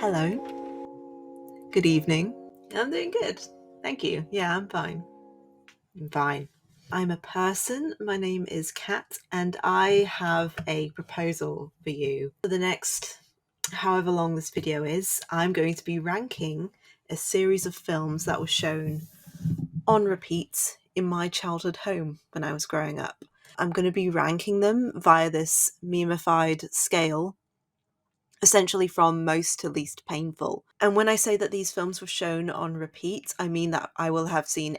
Hello. Good evening. I'm doing good. Thank you. Yeah, I'm fine. I'm fine. I'm a person. My name is Kat, and I have a proposal for you. For the next however long this video is, I'm going to be ranking a series of films that were shown on repeat in my childhood home when I was growing up. I'm going to be ranking them via this memeified scale, essentially from most to least painful. And when I say that these films were shown on repeat, I mean that I will have seen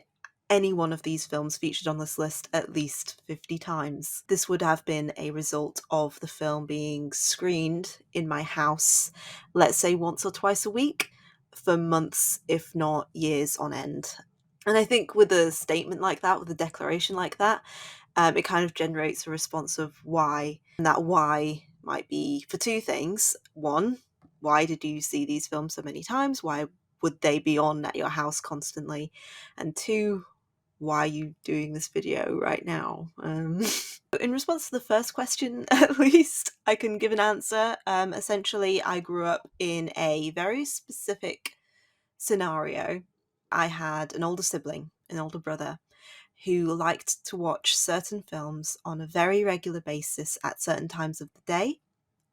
any one of these films featured on this list at least 50 times. This would have been a result of the film being screened in my house, let's say once or twice a week, for months, if not years on end. And I think with a statement like that, with a declaration like that, it kind of generates a response of why. And that why might be for two things. One, why did you see these films so many times? Why would they be on at your house constantly? And two, why are you doing this video right now? In response to the first question, at least, I can give an answer. Essentially, I grew up in a very specific scenario. I had an older sibling, an older brother, who liked to watch certain films on a very regular basis at certain times of the day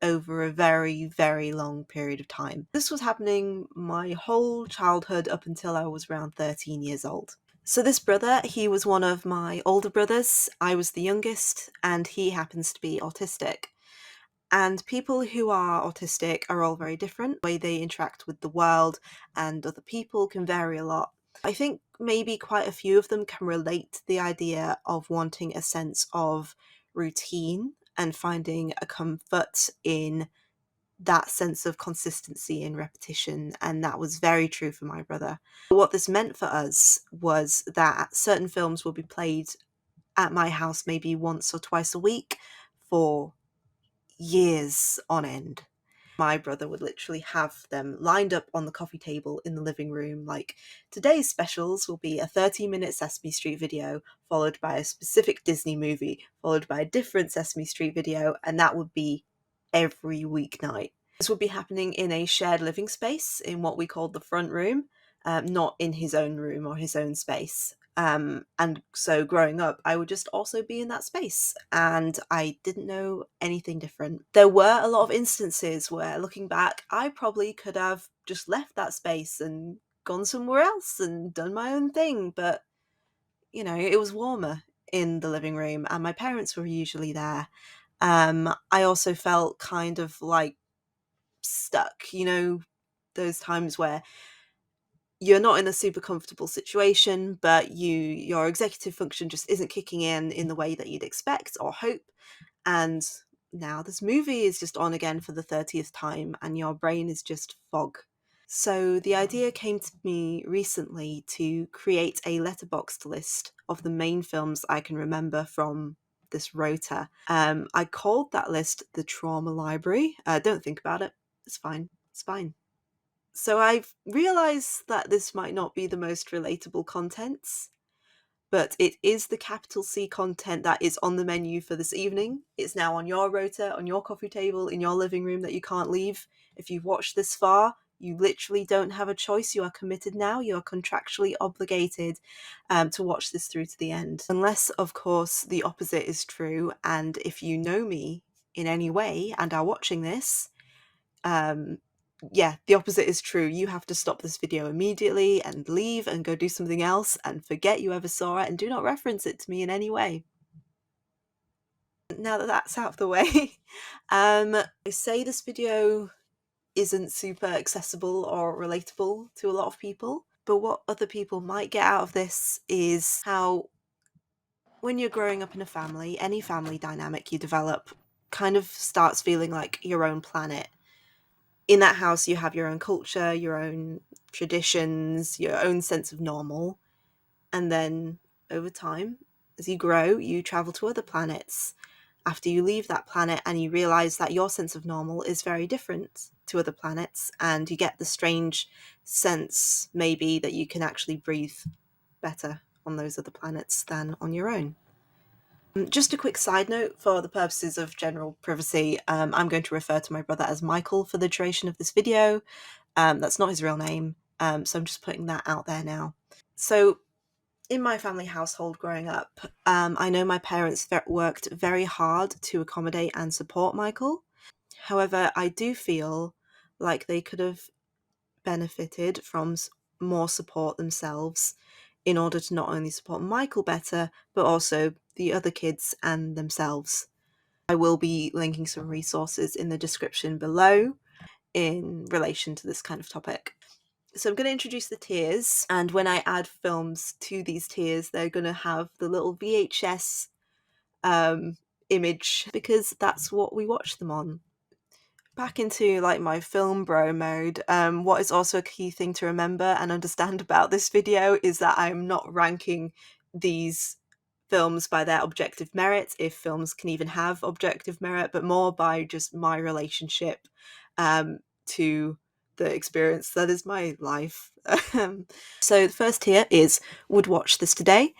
over a very, very long period of time. This was happening my whole childhood up until I was around 13 years old. So this brother, he was one of my older brothers. I was the youngest, and he happens to be autistic. And people who are autistic are all very different. The way they interact with the world and other people can vary a lot. I think maybe quite a few of them can relate to the idea of wanting a sense of routine and finding a comfort in that sense of consistency and repetition, and that was very true for my brother. What this meant for us was that certain films will be played at my house maybe once or twice a week for years on end. My brother would literally have them lined up on the coffee table in the living room, like today's specials will be a 30-minute Sesame Street video, followed by a specific Disney movie, followed by a different Sesame Street video, and that would be every weeknight. This would be happening in a shared living space in what we called the front room, not in his own room or his own space. And so growing up, I would just also be in that space, and I didn't know anything different. There were a lot of instances where, looking back, I probably could have just left that space and gone somewhere else and done my own thing, but, you know, it was warmer in the living room, and my parents were usually there. I also felt kind of like stuck, you know, those times where you're not in a super comfortable situation, but your executive function just isn't kicking in the way that you'd expect or hope. And now this movie is just on again for the 30th time, and your brain is just fog. So the idea came to me recently to create a letterboxed list of the main films I can remember from this rota. I called that list the Trauma Library. Don't think about it. It's fine. It's fine. So I've realised that this might not be the most relatable contents, but it is the capital C content that is on the menu for this evening. It's now on your rota, on your coffee table, in your living room that you can't leave. If you've watched this far, you literally don't have a choice. You are committed now. You are contractually obligated to watch this through to the end. Unless, of course, the opposite is true, and if you know me in any way and are watching this, yeah, the opposite is true. You have to stop this video immediately and leave and go do something else and forget you ever saw it, and do not reference it to me in any way. Now that that's out of the way, I say this video isn't super accessible or relatable to a lot of people, but what other people might get out of this is how when you're growing up in a family, any family dynamic you develop kind of starts feeling like your own planet. In that house, you have your own culture, your own traditions, your own sense of normal. And then over time, as you grow, you travel to other planets. After you leave that planet and you realize that your sense of normal is very different to other planets, and you get the strange sense maybe that you can actually breathe better on those other planets than on your own. Just a quick side note for the purposes of general privacy, I'm going to refer to my brother as Michael for the duration of this video. That's not his real name, so I'm just putting that out there now. So in my family household growing up, I know my parents worked very hard to accommodate and support Michael. However, I do feel like they could have benefited from more support themselves in order to not only support Michael better, but also the other kids and themselves. I will be linking some resources in the description below in relation to this kind of topic. So I'm going to introduce the tiers, and when I add films to these tiers, they're going to have the little VHS image, because that's what we watch them on. Back into like my film bro mode, what is also a key thing to remember and understand about this video is that I'm not ranking these films by their objective merit, if films can even have objective merit, but more by just my relationship to the experience that is my life. So the first tier is would watch this today.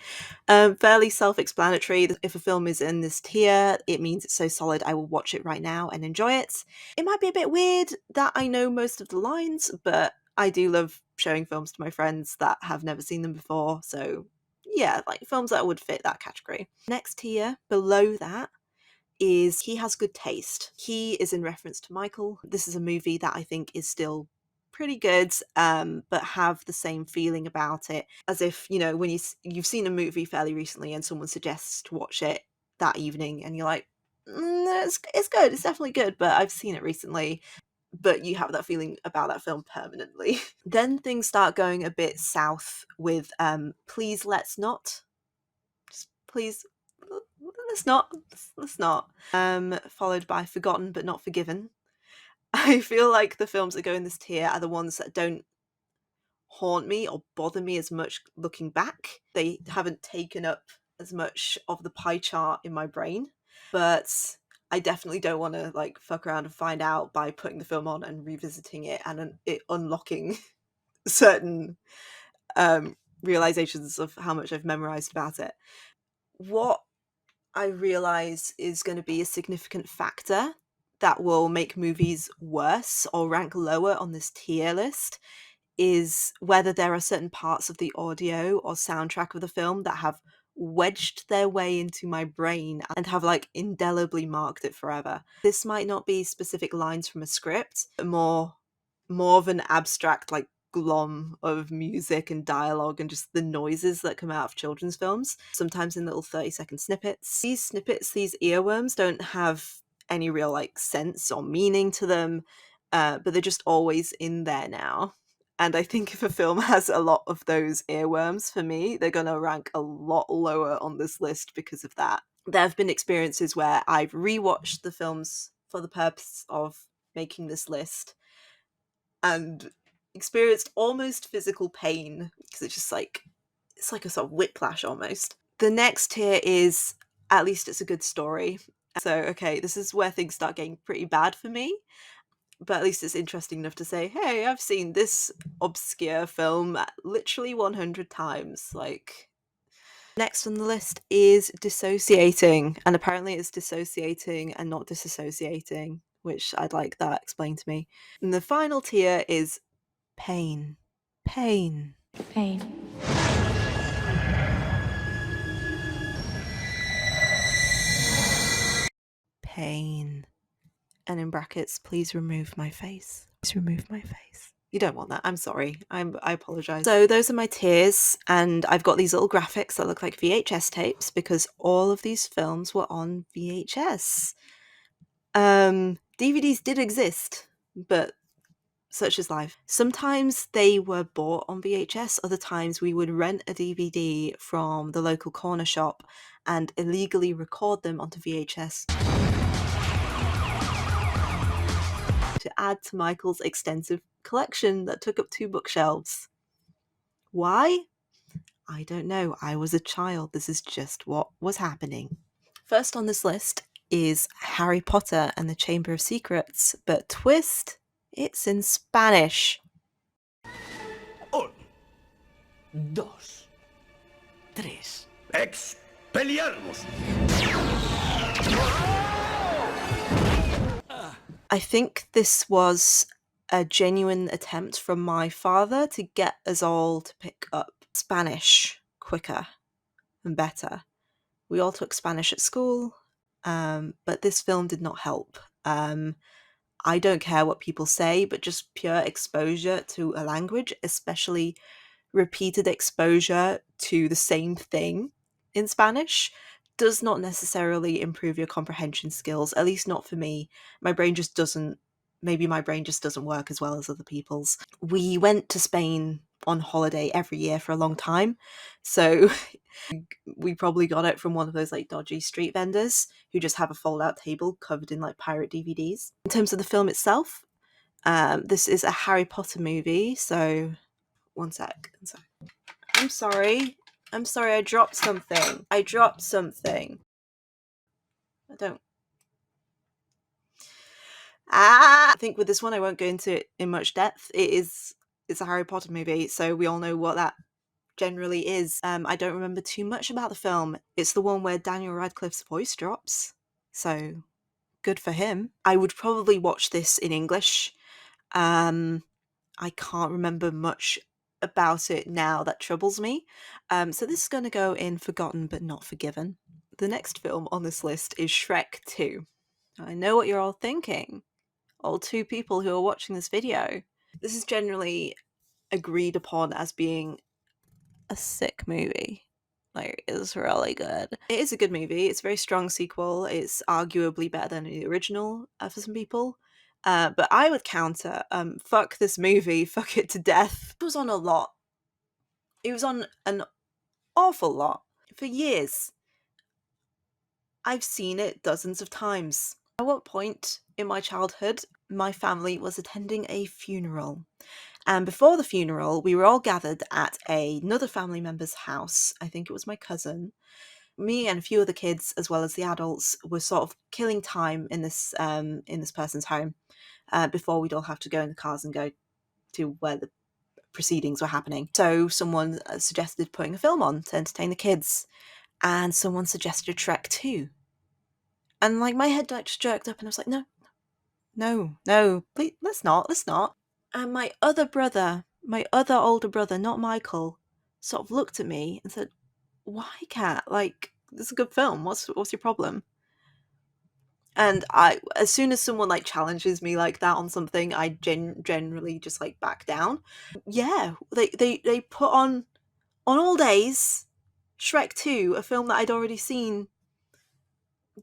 Fairly self-explanatory. If a film is in this tier, it means it's so solid I will watch it right now and enjoy it. It might be a bit weird that I know most of the lines, but I do love showing films to my friends that have never seen them before, so yeah, like films that would fit that category. Next tier, below that, is he has good taste. He is in reference to Michael. This is a movie that I think is still pretty good, but have the same feeling about it, as if, you know, when you've seen a movie fairly recently and someone suggests to watch it that evening and you're like, it's good, it's definitely good, but I've seen it recently. But you have that feeling about that film permanently. Then things start going a bit south with Please Let's Not. Just please, let's not. Let's not. Followed by Forgotten But Not Forgiven. I feel like the films that go in this tier are the ones that don't haunt me or bother me as much looking back. They haven't taken up as much of the pie chart in my brain, but I definitely don't want to like fuck around and find out by putting the film on and revisiting it and it unlocking certain realizations of how much I've memorized about it. What I realize is going to be a significant factor that will make movies worse or rank lower on this tier list is whether there are certain parts of the audio or soundtrack of the film that have wedged their way into my brain and have like indelibly marked it forever. This might not be specific lines from a script, but more of an abstract like glom of music and dialogue and just the noises that come out of children's films, sometimes in little 30-second snippets. These earworms don't have any real like sense or meaning to them, but they're just always in there now. And I think if a film has a lot of those earworms, for me, they're going to rank a lot lower on this list because of that. There have been experiences where I've rewatched the films for the purpose of making this list and experienced almost physical pain because it's like a sort of whiplash almost. The next tier is at least it's a good story. So, okay, this is where things start getting pretty bad for me. But at least it's interesting enough to say, hey, I've seen this obscure film literally 100 times. Like, next on the list is dissociating. And apparently it's dissociating and not disassociating, which I'd like that explained to me. And the final tier is pain. Pain. Pain. Pain. And in brackets, please remove my face. Please remove my face. You don't want that. I'm sorry. I apologize. So those are my tiers, and I've got these little graphics that look like VHS tapes because all of these films were on VHS. DVDs did exist, but such is life. Sometimes they were bought on VHS, other times we would rent a DVD from the local corner shop and illegally record them onto VHS to add to Michael's extensive collection that took up 2 bookshelves. Why? I don't know. I was a child. This is just what was happening. First on this list is Harry Potter and the Chamber of Secrets, but twist, it's in Spanish. 1, 2, 3. ¡Expelliarmus! I think this was a genuine attempt from my father to get us all to pick up Spanish quicker and better. We all took Spanish at school, but this film did not help. I don't care what people say, but just pure exposure to a language, especially repeated exposure to the same thing in Spanish, does not necessarily improve your comprehension skills, at least not for me. My brain just doesn't, maybe my brain just doesn't work as well as other people's. We went to Spain on holiday every year for a long time, so we probably got it from one of those like dodgy street vendors who just have a fold out table covered in like pirate DVDs. In terms of the film itself, this is a Harry Potter movie, so one sec. I'm sorry. I dropped something. I don't. I think with this one, I won't go into it in much depth. It's a Harry Potter movie, so we all know what that generally is. I don't remember too much about the film. It's the one where Daniel Radcliffe's voice drops, so good for him. I would probably watch this in English. I can't remember much about it now. That troubles me. So this is going to go in Forgotten but Not Forgiven. The next film on this list is Shrek 2. I know what you're all thinking. All two people who are watching this video. This is generally agreed upon as being a sick movie. Like, it's really good. It is a good movie. It's a very strong sequel. It's arguably better than the original for some people. But I would counter, fuck this movie, fuck it to death. It was on a lot. It was on an awful lot. For years. I've seen it dozens of times. At what point in my childhood, my family was attending a funeral. And before the funeral, we were all gathered at another family member's house. I think it was my cousin. Me and a few other kids, as well as the adults, were sort of killing time in this person's home before we'd all have to go in the cars and go to where the proceedings were happening. So someone suggested putting a film on to entertain the kids, and someone suggested Shrek 2. And like my head just jerked up, and I was like, no, please, let's not. And my other older brother, not Michael, sort of looked at me and said, "Why, Kat? Like, this is a good film. What's your problem?" And as soon as someone like challenges me like that on something, I generally just like back down. Yeah, they put on all days Shrek 2, a film that I'd already seen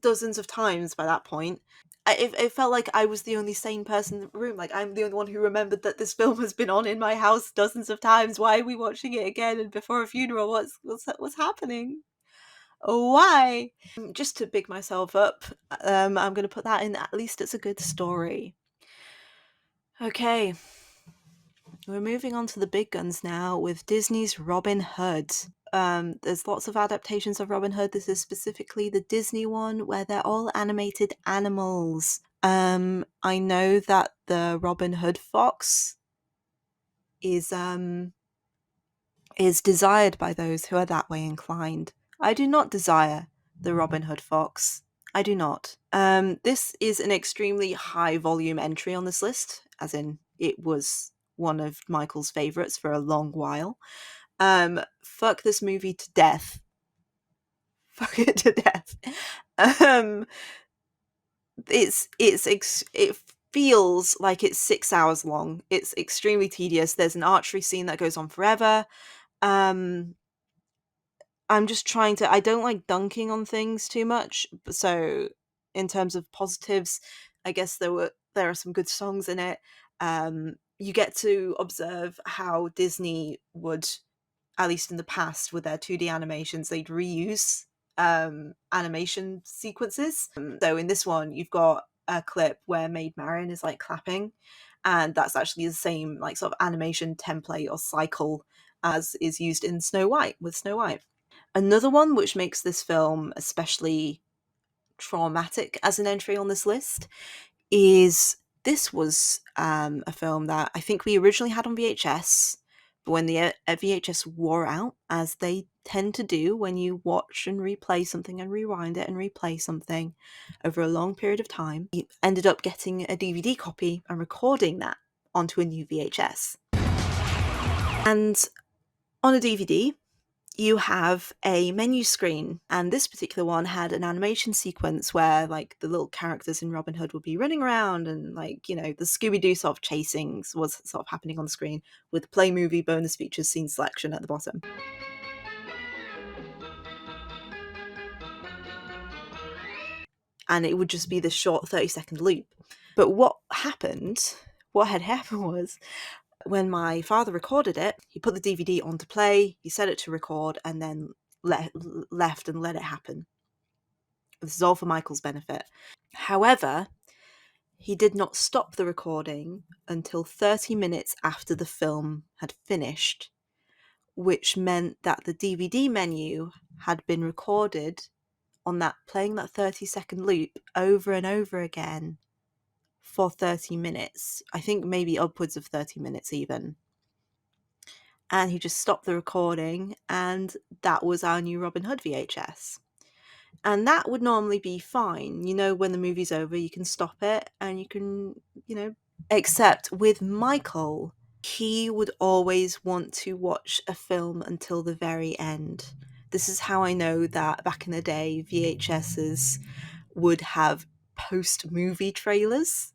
dozens of times by that point. It felt like I was the only sane person in the room. Like, I'm the only one who remembered that this film has been on in my house dozens of times. Why are we watching it again and before a funeral? What's happening? Why? Just to big myself up, I'm going to put that in. At least it's a good story. Okay, we're moving on to the big guns now with Disney's Robin Hood. There's lots of adaptations of Robin Hood. This is specifically the Disney one where they're all animated animals. I know that the Robin Hood fox is desired by those who are that way inclined. I do not desire the Robin Hood fox. I do not. This is an extremely high volume entry on this list, as in it was one of Michael's favourites for a long while. Fuck this movie to death. Fuck it to death. It feels like it's 6 hours long. It's extremely tedious. There's an archery scene that goes on forever. I'm just trying to. I don't like dunking on things too much. So, in terms of positives, I guess there are some good songs in it. You get to observe how Disney would, at least in the past, with their 2D animations, they'd reuse animation sequences. So in this one, you've got a clip where Maid Marian is like clapping, and that's actually the same like sort of animation template or cycle as is used in Snow White with Snow White. Another one which makes this film especially traumatic as an entry on this list is this was a film that I think we originally had on VHS, When the VHS wore out, as they tend to do when you watch and replay something and rewind it and replay something over a long period of time, he ended up getting a DVD copy and recording that onto a new VHS. And on a DVD, you have a menu screen, and this particular one had an animation sequence where like the little characters in Robin Hood would be running around, and like, you know, the Scooby-Doo sort of chasings was sort of happening on the screen with play movie bonus features scene selection at the bottom. And it would just be this short 30-second loop. But what had happened was, when my father recorded it, he put the DVD on to play, he set it to record, and then left and let it happen. This is all for Michael's benefit. However, he did not stop the recording until 30 minutes after the film had finished, which meant that the DVD menu had been recorded on that, playing that 30-second loop over and over again for 30 minutes. I think maybe upwards of 30 minutes even. And he just stopped the recording, and that was our new Robin Hood VHS. And that would normally be fine. You know, when the movie's over, you can stop it and you can, you know, except with Michael, he would always want to watch a film until the very end. This is how I know that back in the day, VHSs would have post-movie trailers,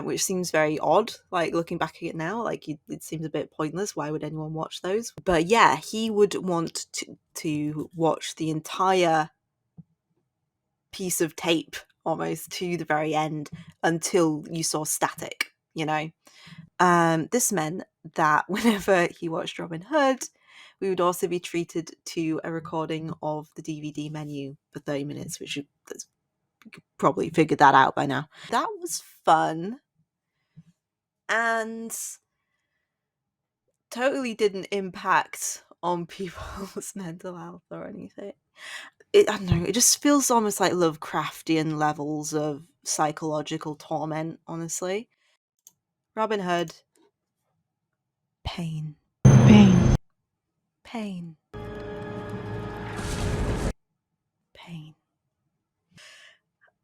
which seems very odd. Like, looking back at it now, like, it seems a bit pointless. Why would anyone watch those? But yeah, he would want to watch the entire piece of tape almost to the very end until you saw static, you know. This meant that whenever he watched Robin Hood, we would also be treated to a recording of the DVD menu for 30 minutes, which you could probably figured that out by now. That was fun and totally didn't impact on people's mental health or anything. I don't know, it just feels almost like Lovecraftian levels of psychological torment, honestly. Robin Hood. Pain. Pain. Pain. Pain.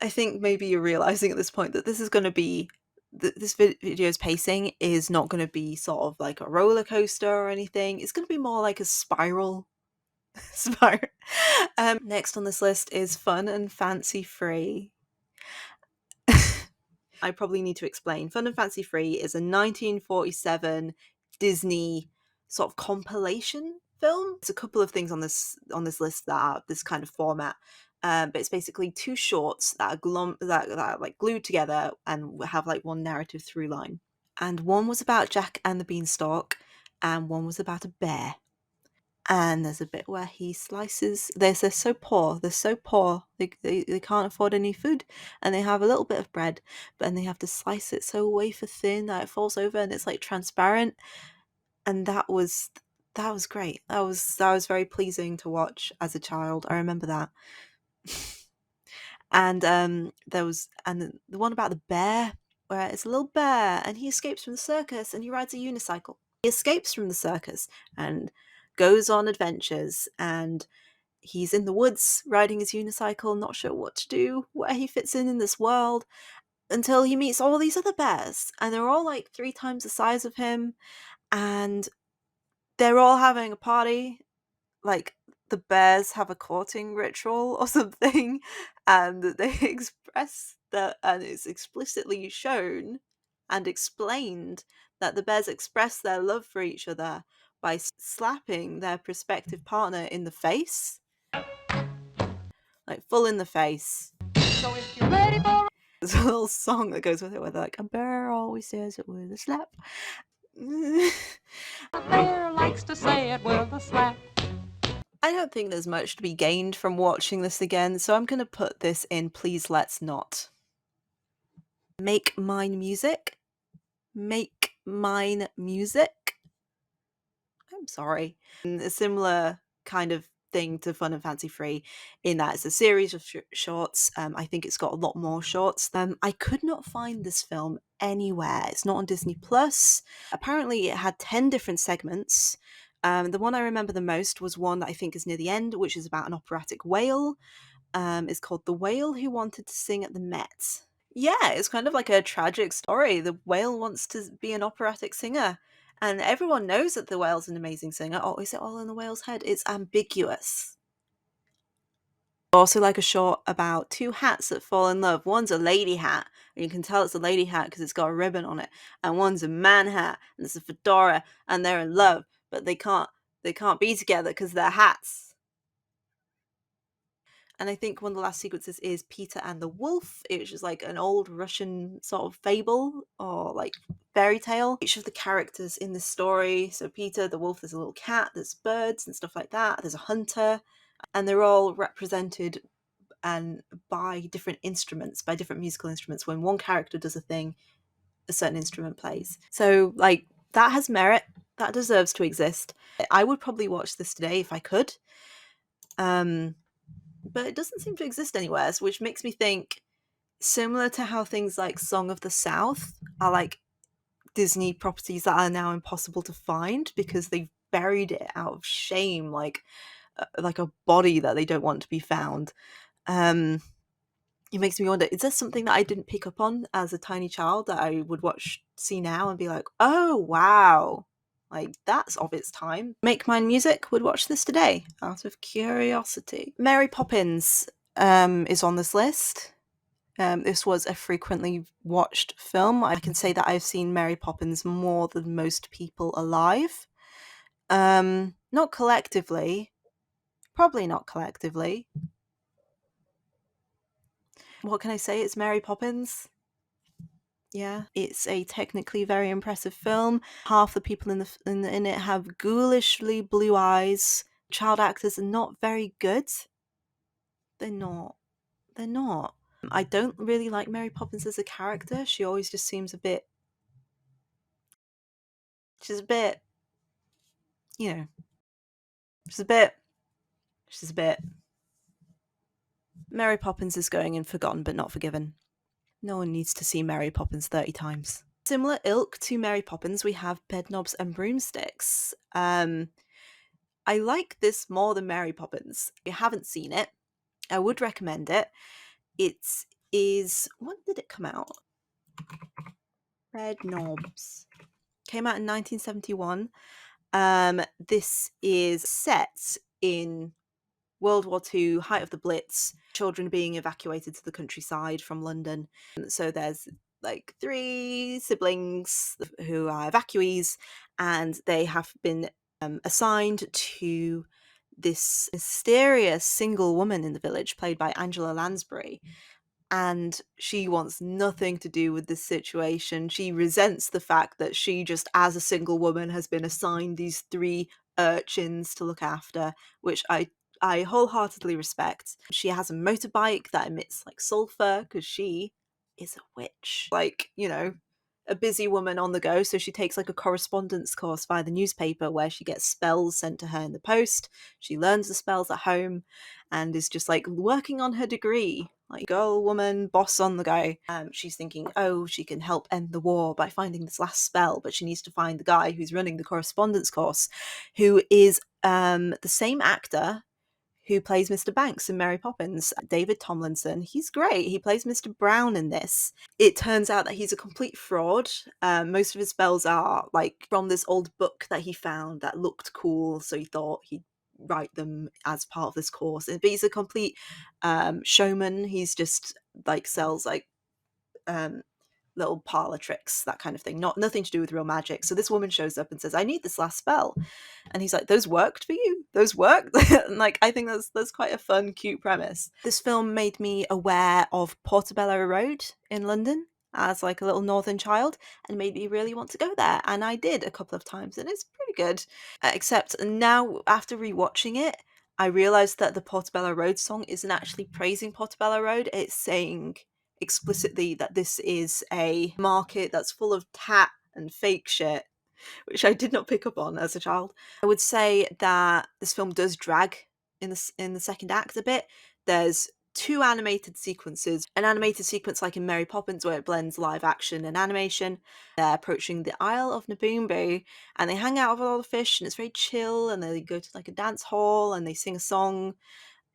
I think maybe you're realizing at this point that this is going to be, this video's pacing is not going to be sort of like a roller coaster or anything. It's going to be more like a spiral. Next on this list is Fun and Fancy Free. I probably need to explain. Fun and Fancy Free is a 1947 Disney sort of compilation film. There's a couple of things on this list that are this kind of format, but it's basically two shorts that are like glued together and have like one narrative through line. And one was about Jack and the Beanstalk, and one was about a bear. And there's a bit where he slices, they're so poor, they can't afford any food, and they have a little bit of bread, but then they have to slice it so wafer thin that it falls over and it's like transparent. And that was great. That was very pleasing to watch as a child. I remember that. And there was, and the one about the bear, where it's a little bear and he escapes from the circus and he rides a unicycle. He escapes from the circus and goes on adventures, and he's in the woods riding his unicycle, not sure what to do, where he fits in this world, until he meets all these other bears, and they're all like 3 times the size of him, and they're all having a party. Like, the bears have a courting ritual or something, and they express that, and it's explicitly shown and explained that the bears express their love for each other by slapping their prospective partner in the face, like full in the face. So if you're ready for There's a little song that goes with it where they're like, a bear always says it with a slap. a bear likes to say it with a slap. I don't think there's much to be gained from watching this again, so I'm going to put this in Please Let's Not. Make Mine Music. Make Mine Music. I'm sorry. A similar kind of thing to Fun and Fancy Free in that it's a series of shorts. I think it's got a lot more shorts. I could not find this film anywhere. It's not on Disney Plus. Apparently it had 10 different segments. The one I remember the most was one that I think is near the end, which is about an operatic whale. It's called The Whale Who Wanted to Sing at the Met. Yeah, it's kind of like a tragic story. The whale wants to be an operatic singer, and everyone knows that the whale's an amazing singer. Oh, is it all in the whale's head? It's ambiguous. Also, like a short about two hats that fall in love. One's a lady hat, and you can tell it's a lady hat because it's got a ribbon on it, and one's a man hat, and it's a fedora, and they're in love, but they can't be together because they're hats. And I think one of the last sequences is Peter and the Wolf, which is like an old Russian sort of fable or like fairy tale. Each of the characters in this story, so Peter, the wolf, there's a little cat, there's birds and stuff like that, there's a hunter, and they're all represented and by different instruments, by different musical instruments. When one character does a thing, a certain instrument plays. So like that has merit, that deserves to exist. I would probably watch this today if I could. But it doesn't seem to exist anywhere, which makes me think, similar to how things like Song of the South are like Disney properties that are now impossible to find because they've buried it out of shame, like a body that they don't want to be found. It makes me wonder, is there something that I didn't pick up on as a tiny child that I would see now and be like, oh wow, like that's of its time. Make Mine Music would watch this today out of curiosity. Mary Poppins is on this list. This was a frequently watched film. I can say that I've seen Mary Poppins more than most people alive. Not collectively. Probably not collectively. What can I say? It's Mary Poppins. Yeah, it's a technically very impressive film. Half the people in it have ghoulishly blue eyes. Child actors are not very good. They're not. I don't really like Mary Poppins as a character. She always just seems a bit... She's a bit... You know... She's a bit... Mary Poppins is going in forgotten but not forgiven. No one needs to see Mary Poppins 30 times. Similar ilk to Mary Poppins, we have Bedknobs and Broomsticks. I like this more than Mary Poppins. If you haven't seen it, I would recommend it. It is... When did it come out? Bedknobs. Came out in 1971. This is set in World War II, height of the Blitz, children being evacuated to the countryside from London. So there's like 3 siblings who are evacuees, and they have been assigned to this mysterious single woman in the village played by Angela Lansbury. And she wants nothing to do with this situation. She resents the fact that she just, as a single woman, has been assigned these 3 urchins to look after, which I wholeheartedly respect. She has a motorbike that emits like sulfur because she is a witch. Like, you know, a busy woman on the go. So she takes like a correspondence course via the newspaper where she gets spells sent to her in the post. She learns the spells at home and is just like working on her degree. Like girl, woman, boss on the go. She's thinking, oh, she can help end the war by finding this last spell, but she needs to find the guy who's running the correspondence course, who is the same actor who plays Mr. Banks in Mary Poppins, David Tomlinson. He's great. He plays Mr. Brown in this. It turns out that he's a complete fraud. Most of his spells are like from this old book that he found that looked cool, so he thought he'd write them as part of this course. But he's a complete showman. He's just like sells like little parlor tricks, that kind of thing, nothing to do with real magic. So this woman shows up and says, I need this last spell, and he's like, those worked for you? Those worked? And like, I think that's quite a fun, cute premise. This film made me aware of Portobello Road in London as like a little northern child, and made me really want to go there, and I did a couple of times, and it's pretty good. Except now, after rewatching it, I realized that the Portobello Road song isn't actually praising Portobello Road. It's saying explicitly that this is a market that's full of tat and fake shit, which I did not pick up on as a child. I would say that this film does drag in the second act a bit. There's 2 animated sequences. An animated sequence like in Mary Poppins where it blends live action and animation. They're approaching the Isle of Naboombo and they hang out with all the fish and it's very chill, and they go to like a dance hall and they sing a song.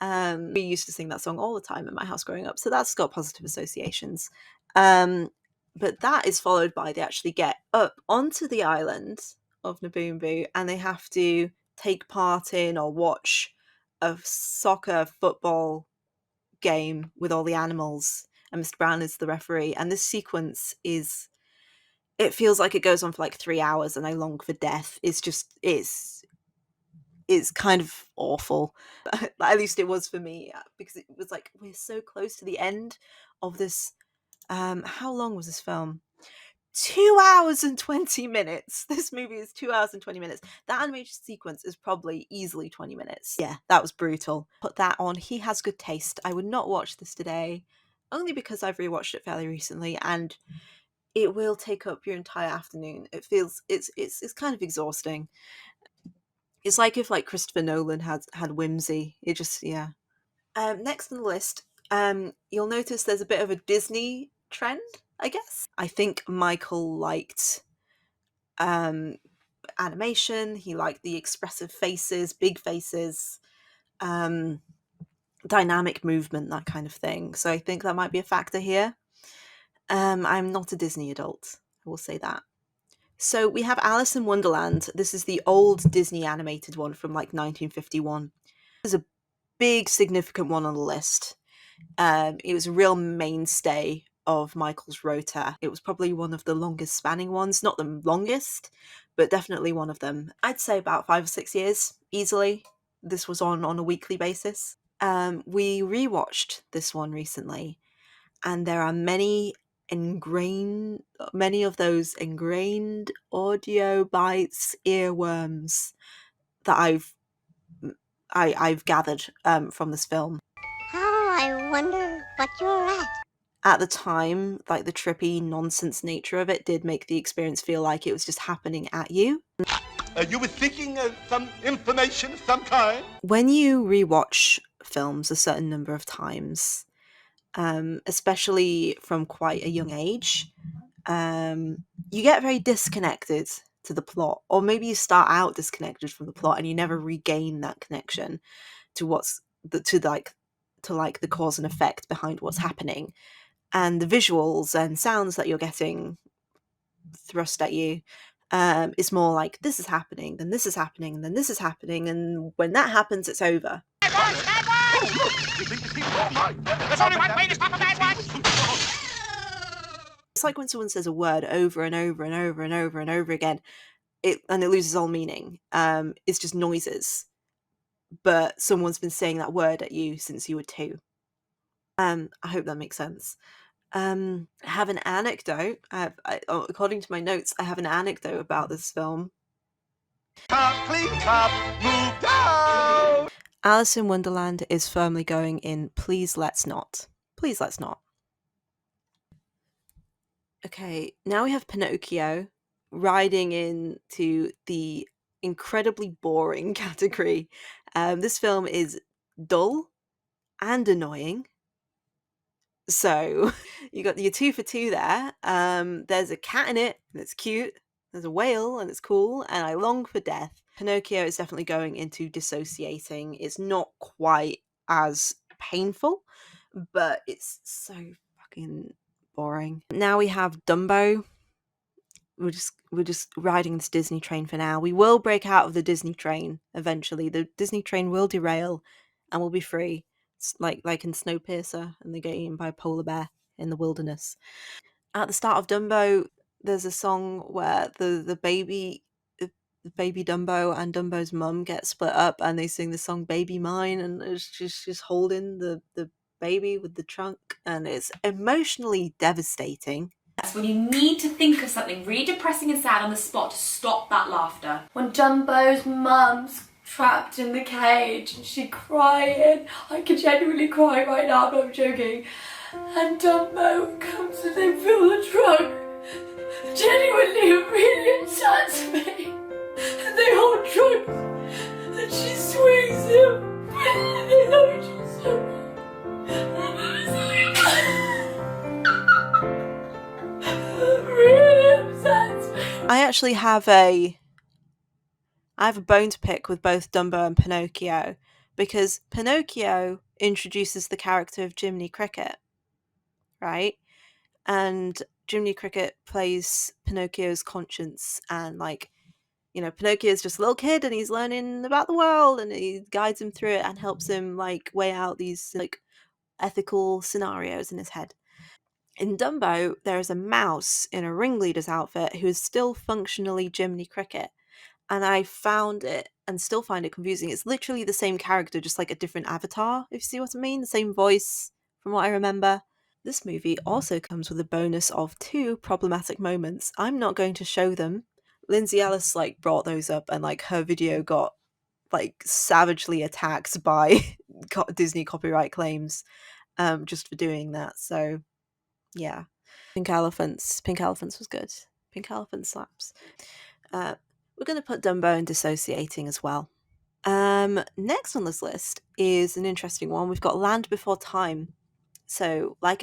We used to sing that song all the time in my house growing up, so that's got positive associations. But that is followed by they actually get up onto the island of Naboombo and they have to take part in or watch a soccer football game with all the animals, and Mr. Brown is the referee. And this sequence it feels like it goes on for like 3 hours, and I long for death. It's kind of awful. At least it was for me, because it was like we're so close to the end of this. How long was this film? 2 hours and 20 minutes. This movie is 2 hours and 20 minutes. That animation sequence is probably easily 20 minutes. Yeah, that was brutal. Put that on. He has good taste. I would not watch this today, only because I've rewatched it fairly recently, and it will take up your entire afternoon. It feels it's kind of exhausting. It's like if like Christopher Nolan had whimsy. It just, yeah. Next on the list, you'll notice there's a bit of a Disney trend, I guess. I think Michael liked animation. He liked the expressive faces, big faces, dynamic movement, that kind of thing. So I think that might be a factor here. I'm not a Disney adult, I will say that. So we have Alice in Wonderland. This is the old Disney animated one from like 1951. There's a big significant one on the list. It was a real mainstay of Michael's rota. It was probably one of the longest spanning ones. Not the longest, but definitely one of them. I'd say about 5 or 6 years, easily. This was on a weekly basis. We rewatched this one recently, and there are many of those ingrained audio bites, earworms that I've gathered from this film. How I wonder what you're at. At the time, like the trippy nonsense nature of it did make the experience feel like it was just happening at you. You were seeking some information of some kind? When you rewatch films a certain number of times, especially from quite a young age, you get very disconnected to the plot, or maybe you start out disconnected from the plot and you never regain that connection to the cause and effect behind what's happening, and the visuals and sounds that you're getting thrust at you. It's more like this is happening, then this is happening, and then this is happening, and when that happens, it's over. It's like when someone says a word over and over and over and over and over again, it loses all meaning. It's just noises, but someone's been saying that word at you since you were 2. I hope that makes sense. I have an anecdote. According to my notes, I have an anecdote about this film. Clean top, move down! Alice in Wonderland is firmly going in Please Let's Not. Please Let's Not. Okay, now we have Pinnochio riding into the incredibly boring category. This film is dull and annoying. So you got your 2 for 2 there. There's a cat in it, and it's cute. There's a whale, and it's cool, and I long for death. Pinnochio is definitely going into dissociating. It's not quite as painful, but it's so fucking boring. Now we have Dumbo. We're just riding this Disney train for now. We will break out of the Disney train eventually. The Disney train will derail, and we'll be free. It's like in Snowpiercer, and they get eaten by a polar bear in the wilderness. At the start of Dumbo, there's a song where the baby Dumbo and Dumbo's mum get split up, and they sing the song "Baby Mine," and it's just holding the baby with the trunk, and it's emotionally devastating. That's when you need to think of something really depressing and sad on the spot to stop that laughter. When Dumbo's mum's trapped in the cage and she's crying, I can genuinely cry right now, I'm not joking. And Dumbo comes and they fill the trunk. Genuinely, it really upsets me. And they hold trunks and she swings him. I actually have a bone to pick with both Dumbo and Pinocchio, because Pinocchio introduces the character of Jiminy Cricket, right? And Jiminy Cricket plays Pinocchio's conscience, and like, you know, Pinocchio's just a little kid and he's learning about the world, and he guides him through it and helps him like weigh out these like ethical scenarios in his head. In Dumbo, there is a mouse in a ringleader's outfit who is still functionally Jiminy Cricket, and I found it and still find it confusing. It's literally the same character, just like a different avatar, if you see what I mean. The same voice, from what I remember. This movie also comes with a bonus of 2 problematic moments. I'm not going to show them. Lindsay Ellis like brought those up, and like her video got like savagely attacked by Disney copyright claims just for doing that. So yeah. Pink Elephants was good. Pink Elephant slaps. We're going to put Dumbo in dissociating as well. Next on this list is an interesting one. We've got Land Before Time. So, like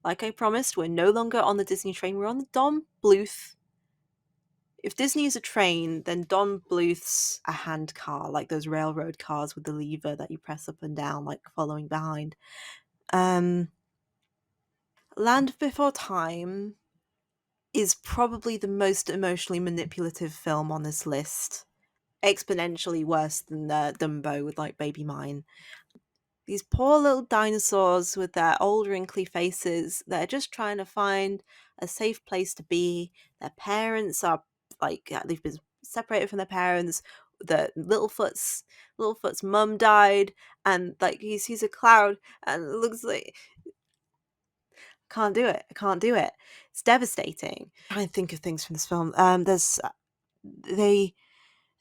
I promised, we're no longer on the Disney train. We're on the Don Bluth. If Disney is a train, then Don Bluth's a hand car, like those railroad cars with the lever that you press up and down, like following behind. Land Before Time is probably the most emotionally manipulative film on this list. Exponentially worse than Dumbo with like Baby Mine. These poor little dinosaurs with their old wrinkly faces, they're just trying to find a safe place to be. Their parents are like, they've been separated from their parents. The Littlefoot's mum died, and like he sees a cloud and it looks like I can't do it. It's devastating. I try and think of things from this film. There's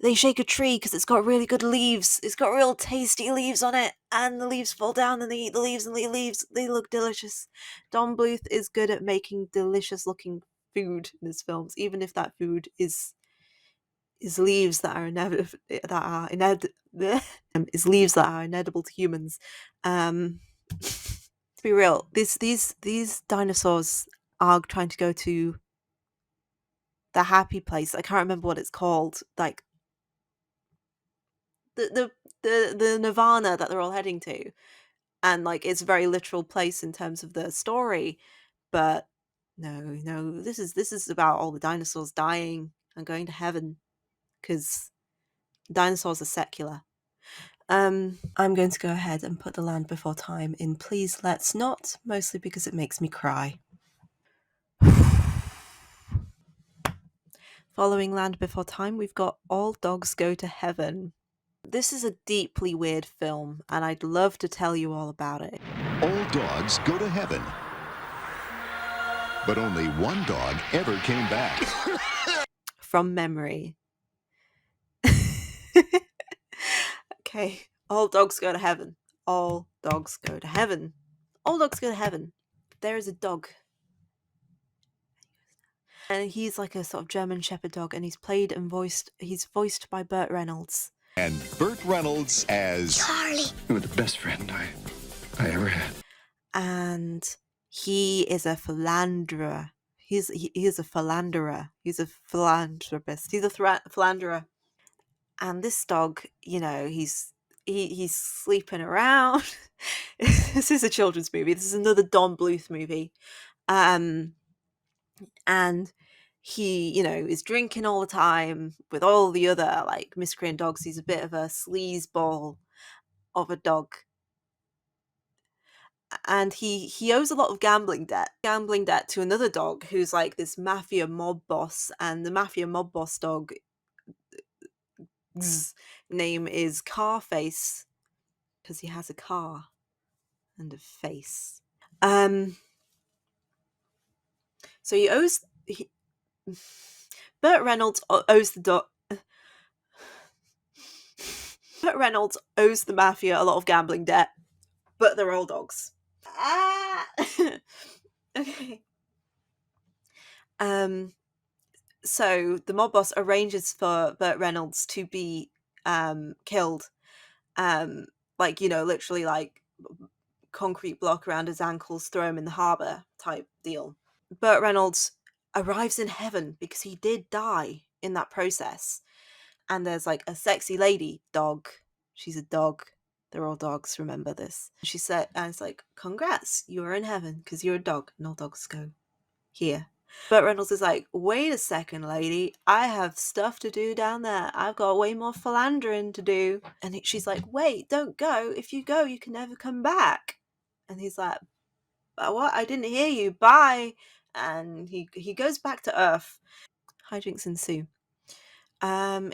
they shake a tree because it's got really good leaves. It's got real tasty leaves on it, and the leaves fall down and they eat the leaves, and the leaves, they look delicious. Don Bluth is good at making delicious looking food in his films, even if that food is leaves that are is leaves that are inedible to humans. To be real, these dinosaurs are trying to go to the happy place. I can't remember what it's called. Like the nirvana that they're all heading to, and like it's a very literal place in terms of the story, but no, this is about all the dinosaurs dying and going to heaven because dinosaurs are secular. I'm going to go ahead and put The Land Before Time in Please Let's Not, mostly because it makes me cry. Following Land Before Time, we've got All Dogs Go to Heaven. This is a deeply weird film, and I'd love to tell you all about it. All dogs go to heaven. But only one dog ever came back. From memory. Okay, all dogs go to heaven. All dogs go to heaven. All dogs go to heaven. There is a dog. And he's like a sort of German Shepherd dog, and he's voiced by Burt Reynolds. And Burt Reynolds as Charlie. You were the best friend I ever had. And he is a philanderer. He is a philanderer. He's a philanthropist. He's a philanderer. And this dog, you know, he's sleeping around. This is a children's movie. This is another Don Bluth movie. And he, you know, is drinking all the time with all the other like miscreant dogs. He's a bit of a sleazeball of a dog. And he owes a lot of gambling debt to another dog who's like this mafia mob boss, and the mafia mob boss dog name is Carface because he has a car and a face. So Burt Reynolds owes the dog. Burt Reynolds owes the mafia a lot of gambling debt, but they're all dogs. Okay. So the mob boss arranges for Burt Reynolds to be killed, like, you know, literally like concrete block around his ankles, throw him in the harbour type deal. Burt Reynolds arrives in heaven because he did die in that process. And there's like a sexy lady dog. She's a dog. They're all dogs, remember this. She said, and it's like, congrats, you're in heaven because you're a dog and all dogs go here. Burt Reynolds is like, wait a second, lady, I have stuff to do down there. I've got way more philandering to do. And she's like, wait, don't go. If you go, you can never come back. And he's like, what? I didn't hear you. Bye. And he goes back to Earth. Hijinks ensue.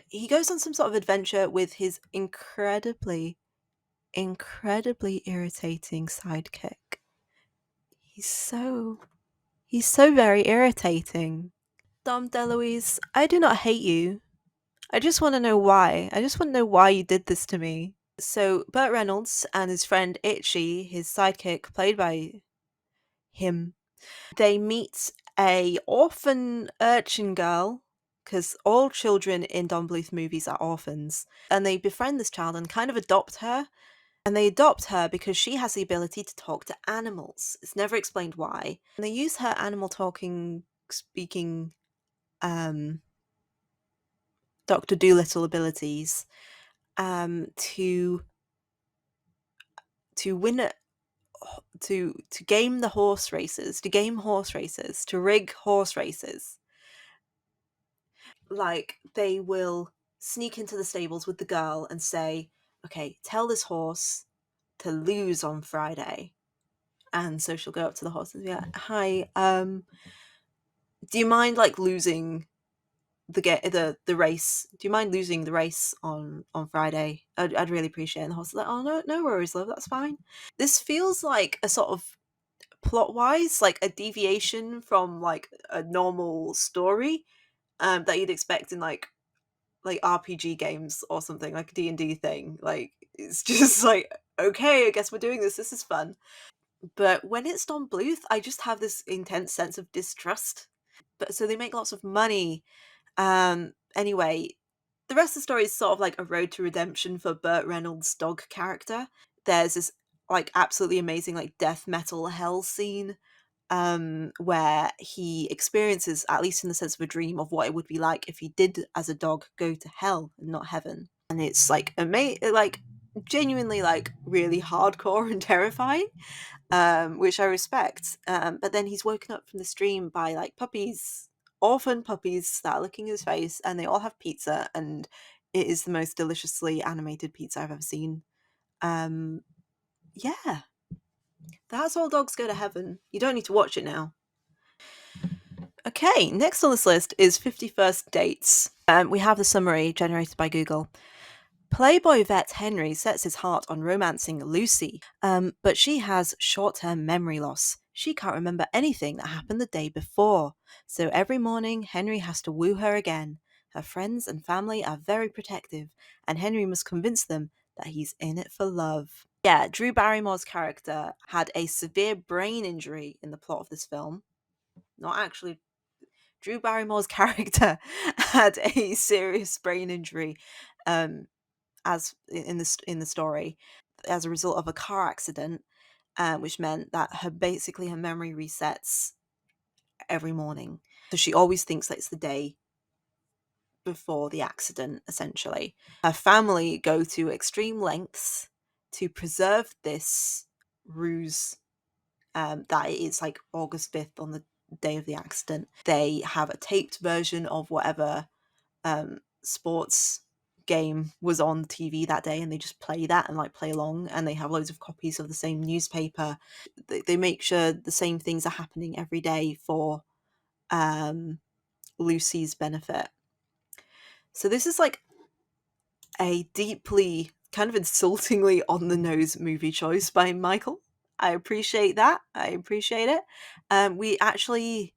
He goes on some sort of adventure with his incredibly irritating sidekick. He's so very irritating. Dom DeLuise, I do not hate you. I just want to know why. I just want to know why you did this to me. So Burt Reynolds and his friend Itchy, his sidekick, played by him, they meet a orphan urchin girl, because all children in Don Bluth movies are orphans, and they befriend this child and kind of adopt her. And they adopt her because she has the ability to talk to animals. It's never explained why. And they use her animal speaking Dr. Dolittle abilities to win to game horse races, to rig horse races. Like, they will sneak into the stables with the girl and say, okay, tell this horse to lose on Friday. And so she'll go up to the horse and be like, hi, do you mind like losing the race? Do you mind losing the race on Friday? I'd really appreciate it. And the horse is like, oh, no worries, love, that's fine. This feels like a sort of plot-wise, like a deviation from like a normal story that you'd expect in like RPG games or something, like a D&D thing. Like, it's just like, okay, I guess we're doing this is fun. But when it's Don Bluth, I just have this intense sense of distrust. But so they make lots of money. Anyway, the rest of the story is sort of like a road to redemption for Burt Reynolds' dog character. There's this like absolutely amazing like death metal hell scene where he experiences, at least in the sense of a dream, of what it would be like if he did as a dog go to hell and not heaven. And it's like like genuinely like really hardcore and terrifying, which I respect. But then he's woken up from the dream by like puppies, orphan puppies that are licking his face, and they all have pizza, and it is the most deliciously animated pizza I've ever seen. Yeah, that's All Dogs Go to Heaven. You don't need to watch it now. Okay, next on this list is 51st Dates. We have the summary generated by Google. Playboy vet Henry sets his heart on romancing Lucy, but she has short-term memory loss. She can't remember anything that happened the day before, so every morning Henry has to woo her again. Her friends and family are very protective, and Henry must convince them that he's in it for love. Yeah, Drew Barrymore's character had a severe brain injury in the plot of this film. Not actually. Drew Barrymore's character had a serious brain injury, as in the story, as a result of a car accident, which meant that her memory resets every morning. So she always thinks that it's the day before the accident, essentially. Her family go to extreme lengths to preserve this ruse, that it is like August 5th on the day of the accident. They have a taped version of whatever sports game was on TV that day, and they just play that and like play along, and they have loads of copies of the same newspaper. They make sure the same things are happening every day for Lucy's benefit. So this is like a deeply kind of insultingly on the nose movie choice by Michael. I appreciate that. I appreciate it. We actually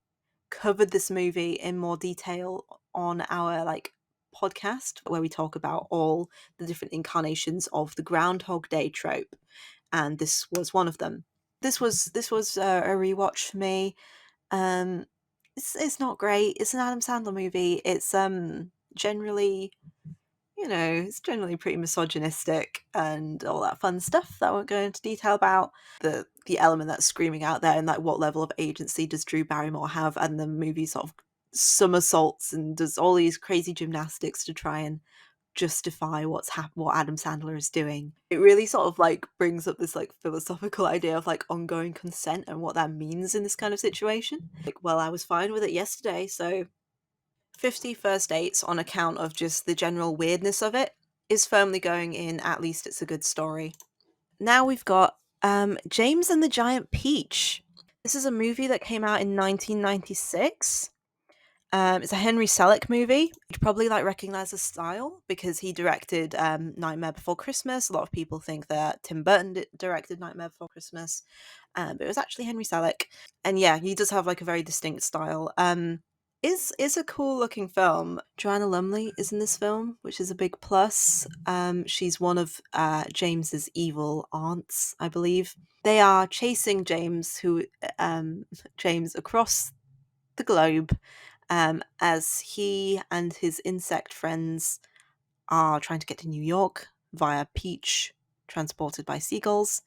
covered this movie in more detail on our like podcast, where we talk about all the different incarnations of the Groundhog Day trope, and this was one of them. This was a rewatch for me. It's not great. It's an Adam Sandler movie. It's generally, it's generally pretty misogynistic and all that fun stuff that I won't go into detail about. The element that's screaming out there, and like what level of agency does Drew Barrymore have, and the movie sort of somersaults and does all these crazy gymnastics to try and justify what Adam Sandler is doing. It really sort of like brings up this like philosophical idea of like ongoing consent and what that means in this kind of situation. Like, well, I was fine with it yesterday, so 50 First Dates, on account of just the general weirdness of it, is firmly going in At Least It's a Good Story. Now we've got James and the Giant Peach. This is a movie that came out in 1996. It's a Henry Selick movie. You'd probably like recognize the style because he directed Nightmare Before Christmas. A lot of people think that Tim Burton directed Nightmare Before Christmas, but it was actually Henry Selick. And yeah, he does have like a very distinct style. Is a cool looking film. Joanna Lumley is in this film, which is a big plus. She's one of James's evil aunts, I believe. They are chasing James across the globe, as he and his insect friends are trying to get to New York via Peach, transported by seagulls,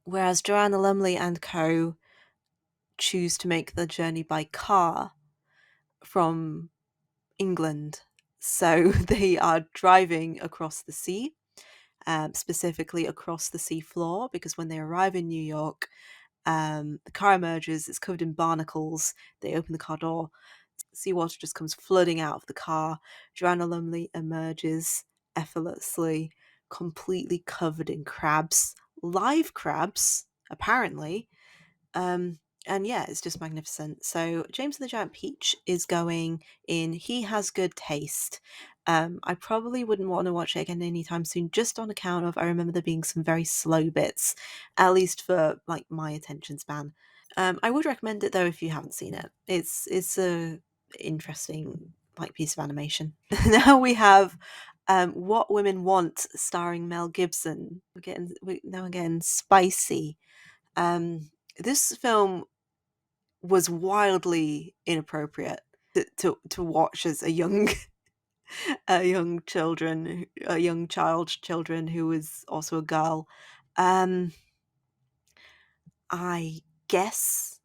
whereas Joanna Lumley and co. choose to make the journey by car from England. So they are driving across the sea, specifically across the sea floor, because when they arrive in New York, the car emerges, it's covered in barnacles. They open the car door, seawater just comes flooding out of the car. Joanna Lumley emerges effortlessly, completely covered in crabs, live crabs, apparently. And yeah, it's just magnificent. So James and the Giant Peach is going in He Has Good Taste. I probably wouldn't want to watch it again anytime soon, just on account of I remember there being some very slow bits, at least for like my attention span. I would recommend it though if you haven't seen it. It's a interesting like piece of animation. Now we have What Women Want, starring Mel Gibson. We're getting spicy. This film was wildly inappropriate to watch as a young children who was also a girl. I guess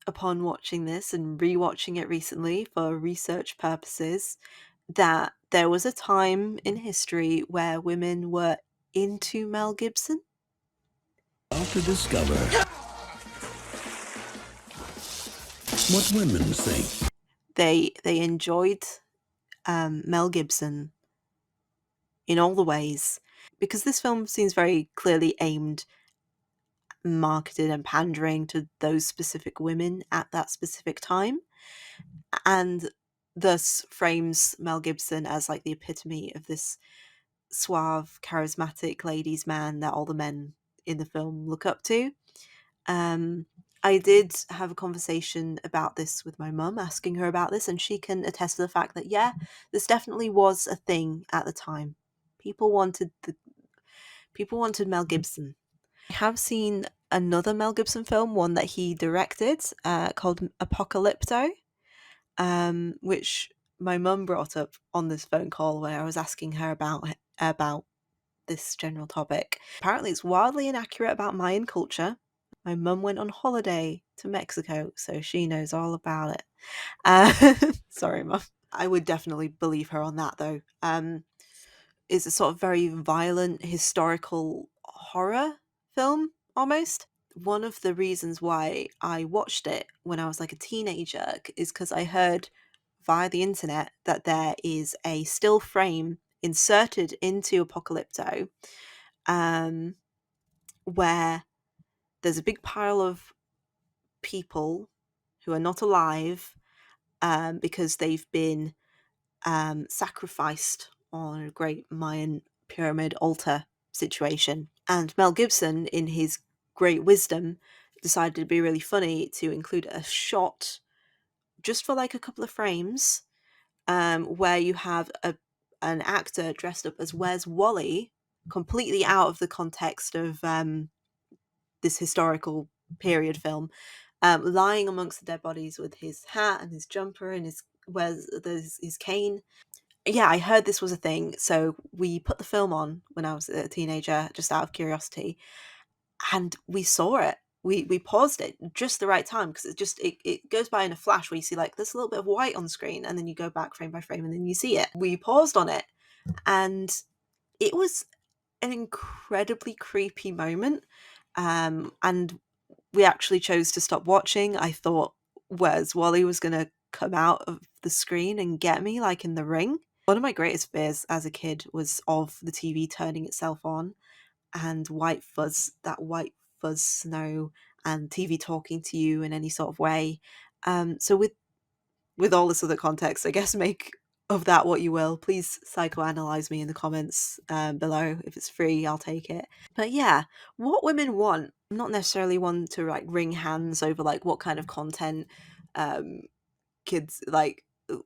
upon watching this and rewatching it recently for research purposes that there was a time in history where women were into Mel Gibson. To discover what women think. They enjoyed Mel Gibson in all the ways, because this film seems very clearly aimed, marketed and pandering to those specific women at that specific time, and thus frames Mel Gibson as like the epitome of this suave, charismatic ladies' man that all the men in the film look up to. I did have a conversation about this with my mum, asking her about this, and she can attest to the fact that yeah, this definitely was a thing at the time. People wanted Mel Gibson. I have seen another Mel Gibson film, one that he directed, called Apocalypto, which my mum brought up on this phone call when I was asking her about this general topic. Apparently it's wildly inaccurate about Mayan culture. My mum went on holiday to Mexico, so she knows all about it. Sorry, Mum. I would definitely believe her on that, though. It's a sort of very violent historical horror film, almost. One of the reasons why I watched it when I was like a teenager is because I heard via the internet that there is a still frame inserted into Apocalypto, where there's a big pile of people who are not alive because they've been sacrificed on a great Mayan pyramid altar situation. And Mel Gibson, in his great wisdom, decided it'd be really funny to include a shot just for like a couple of frames where you have an actor dressed up as Where's Wally, completely out of the context of this historical period film, lying amongst the dead bodies with his hat and his jumper and his cane. yeah, I heard this was a thing, so we put the film on when I was a teenager, just out of curiosity, and we saw it. We paused it just the right time because it goes by in a flash where you see like there's a little bit of white on screen, and then you go back frame by frame, and then you see it. We paused on it, and it was an incredibly creepy moment. And we actually chose to stop watching. I thought Wes Wally was gonna come out of the screen and get me, like in The Ring. One of my greatest fears as a kid was of the TV turning itself on and that white fuzz snow, and TV talking to you in any sort of way. So with all this other context, I guess make of that what you will. Please psychoanalyze me in the comments below. If it's free, I'll take it. But yeah, what women want. I'm not necessarily one to like wring hands over like what kind of content um, kids like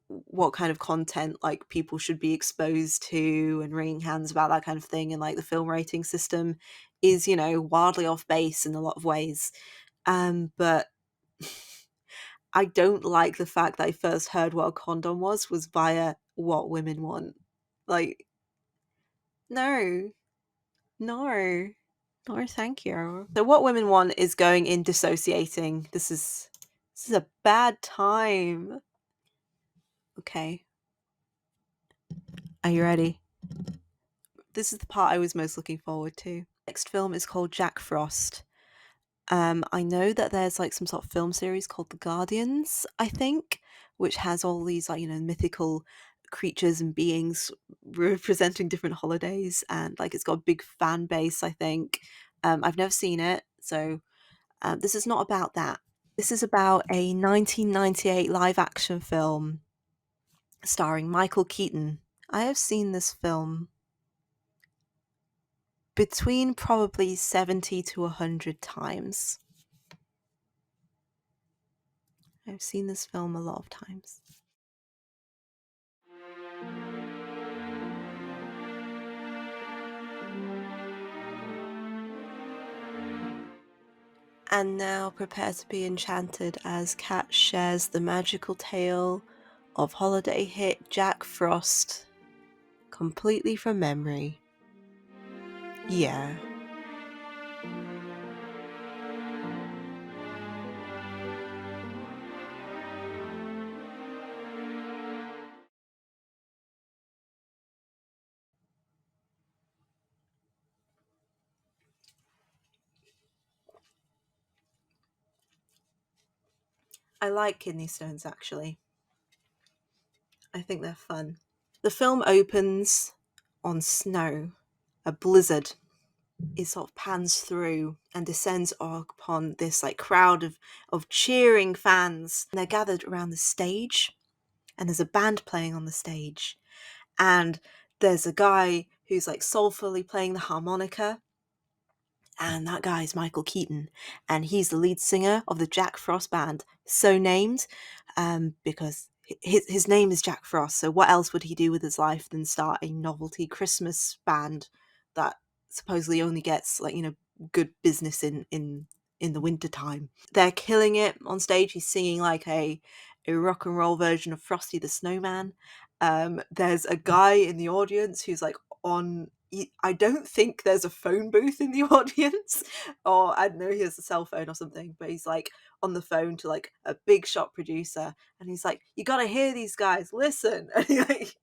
what kind of content like people should be exposed to, and wringing hands about that kind of thing. And like the film rating system is, wildly off base in a lot of ways. But I don't like the fact that I first heard what a condom was via What Women Want. Like, no, no, no, thank you. So What Women Want is going in dissociating. This is a bad time. Okay. Are you ready? This is the part I was most looking forward to. Next film is called Jack Frost. I know that there's like some sort of film series called The Guardians, I think, which has all these like, mythical creatures and beings representing different holidays, and like it's got a big fan base, I think. I've never seen it, so this is not about that. This is about a 1998 live action film starring Michael Keaton. I have seen this film between probably 70 to 100 times. I've seen this film a lot of times. And now prepare to be enchanted as Kat shares the magical tale of holiday hit Jack Frost, completely from memory. Yeah. I like kidney stones, actually. I think they're fun. The film opens on snow, a blizzard. It sort of pans through and descends upon this like crowd of cheering fans. And they're gathered around the stage, and there's a band playing on the stage. And there's a guy who's like soulfully playing the harmonica, and that guy is Michael Keaton, and he's the lead singer of the Jack Frost band, so named because his name is Jack Frost. So what else would he do with his life than start a novelty Christmas band that supposedly only gets like good business in the winter time? They're killing it on stage. He's singing like a rock and roll version of Frosty the Snowman. There's a guy in the audience who's like I don't think there's a phone booth in the audience, or I don't know, he has a cell phone or something, but he's like on the phone to like a big shot producer, and he's like, "You gotta hear these guys, listen." And he like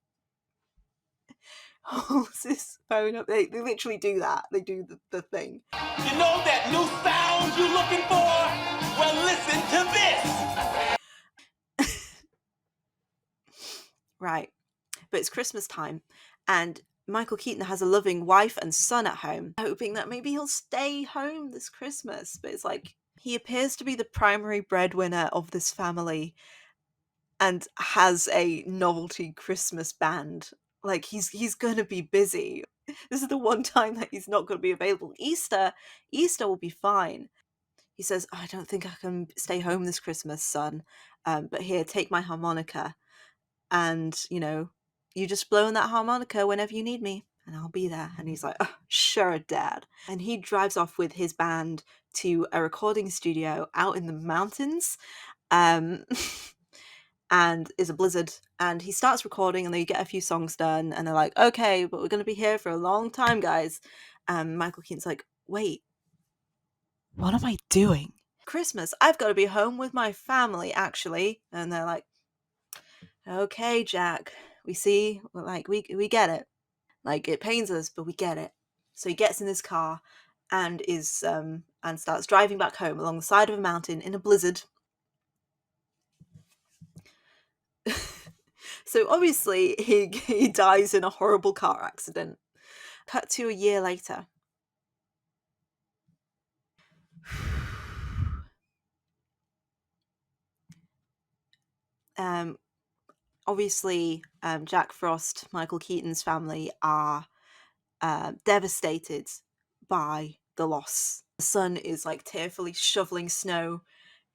holds his phone up. They literally do that. They do the thing. You know that new sound you looking for? Well, listen to this. Right. But it's Christmas time, and Michael Keaton has a loving wife and son at home, hoping that maybe he'll stay home this Christmas. But it's like he appears to be the primary breadwinner of this family and has a novelty Christmas band. Like he's going to be busy. This is the one time that he's not going to be available. Easter will be fine. He says, "I don't think I can stay home this Christmas, son. But here, take my harmonica. And, you just blow on that harmonica whenever you need me, and I'll be there." And he's like, "Oh, sure, Dad." And he drives off with his band to a recording studio out in the mountains. and is a blizzard, and he starts recording and they get a few songs done and they're like, okay, but we're going to be here for a long time, guys. And Michael Keaton's like, wait, what am I doing? Christmas, I've got to be home with my family, actually. And they're like, okay, Jack, we see, like, we get it. Like, it pains us, but we get it. So he gets in his car and is and starts driving back home along the side of a mountain in a blizzard. So obviously he dies in a horrible car accident. Cut to a year later. Obviously, Jack Frost, Michael Keaton's family are devastated by the loss. The son is like tearfully shoveling snow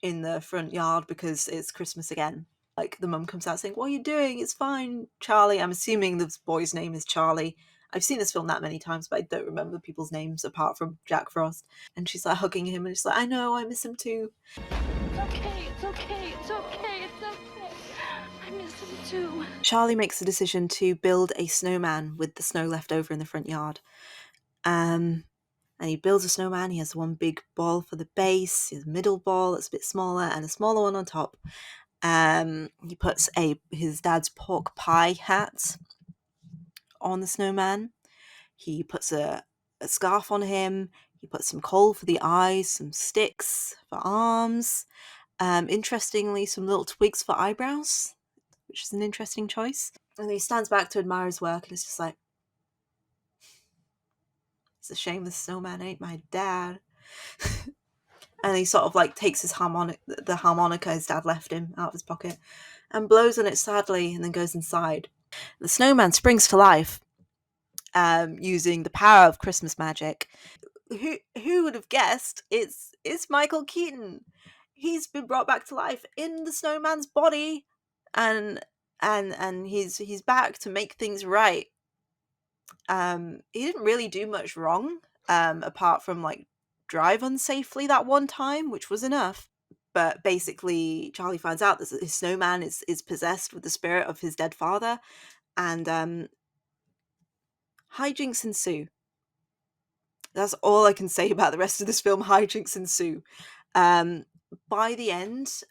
in the front yard because it's Christmas again. Like, the mum comes out saying, what are you doing? It's fine, Charlie. I'm assuming the boy's name is Charlie. I've seen this film that many times, but I don't remember people's names apart from Jack Frost. And she's like hugging him and she's like, I know, I miss him too. It's okay, it's okay, it's okay, it's okay. I miss him too. Charlie makes the decision to build a snowman with the snow left over in the front yard. And he builds a snowman. He has one big ball for the base, his middle ball that's a bit smaller, and a smaller one on top. He puts his dad's pork pie hat on the snowman. He puts a scarf on him. He puts some coal for the eyes, some sticks for arms. Interestingly, some little twigs for eyebrows, which is an interesting choice. And he stands back to admire his work, and it's just like, it's a shame the snowman ain't my dad. And he sort of like takes the harmonica his dad left him out of his pocket and blows on it sadly, and then goes inside. The snowman springs to life using the power of Christmas magic. Who would have guessed it's Michael Keaton? He's been brought back to life in the snowman's body, and he's back to make things right. He didn't really do much wrong, apart from like drive unsafely that one time, which was enough. But basically, Charlie finds out that his snowman is possessed with the spirit of his dead father, and hijinks ensue. That's all I can say about the rest of this film. Hijinks ensue. By the end,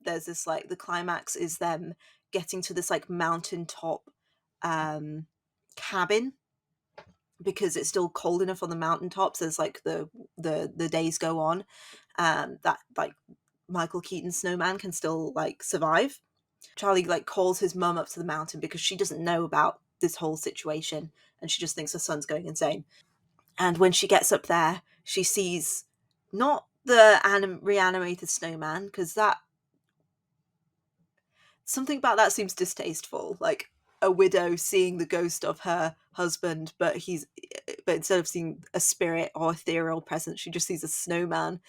there's this like, the climax is them getting to this like mountaintop cabin, because it's still cold enough on the mountaintops as like the days go on, that like Michael Keaton's snowman can still like survive. Charlie like calls his mum up to the mountain because she doesn't know about this whole situation and she just thinks her son's going insane. And when she gets up there, she sees not the reanimated snowman, because that, something about that seems distasteful, like a widow seeing the ghost of her husband, but instead of seeing a spirit or ethereal presence, she just sees a snowman.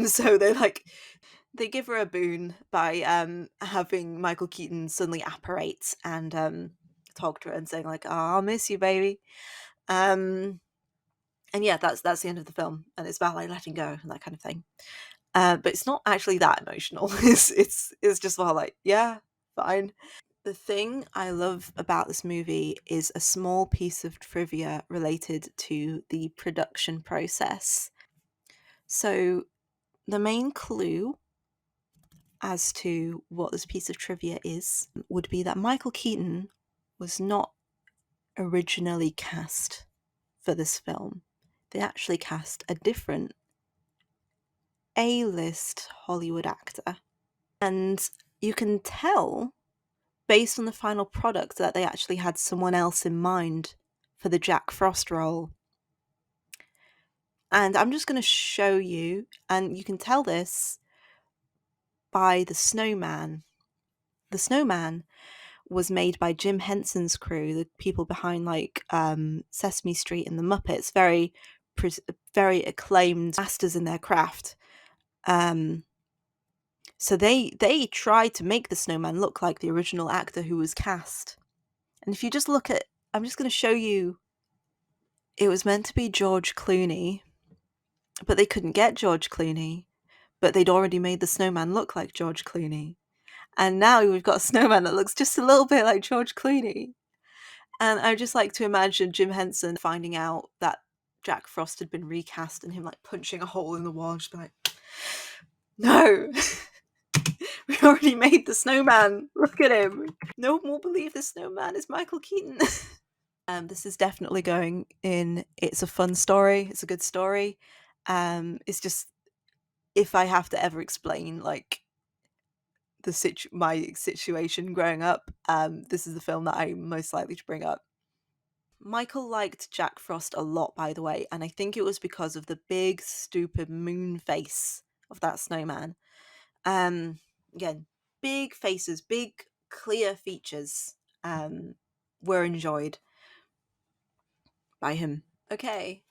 So they give her a boon by having Michael Keaton suddenly apparate and talk to her and saying like, "Oh, I'll miss you, baby." And yeah, that's the end of the film, and it's about like letting go and that kind of thing. But it's not actually that emotional. It's just all like, yeah, fine. The thing I love about this movie is a small piece of trivia related to the production process. So the main clue as to what this piece of trivia is would be that Michael Keaton was not originally cast for this film. They actually cast a different A-list Hollywood actor. And you can tell based on the final product that they actually had someone else in mind for the Jack Frost role. And I'm just going to show you, and you can tell this by the snowman. The snowman was made by Jim Henson's crew, the people behind like Sesame Street and the Muppets, very acclaimed masters in their craft. So they tried to make the snowman look like the original actor who was cast. And if you just look at, I'm just going to show you, it was meant to be George Clooney, but they couldn't get George Clooney, but they'd already made the snowman look like George Clooney. And now we've got a snowman that looks just a little bit like George Clooney. And I just like to imagine Jim Henson finding out that Jack Frost had been recast and him like punching a hole in the wall, just be like, no, we already made the snowman. Look at him. No one will believe the snowman is Michael Keaton. This is definitely going in. It's a fun story. It's a good story. It's just, if I have to ever explain like my situation growing up, this is the film that I'm most likely to bring up. Michael liked Jack Frost a lot, by the way, and I think it was because of the big, stupid moon face of that snowman. Again, big faces, big, clear features were enjoyed by him. Okay.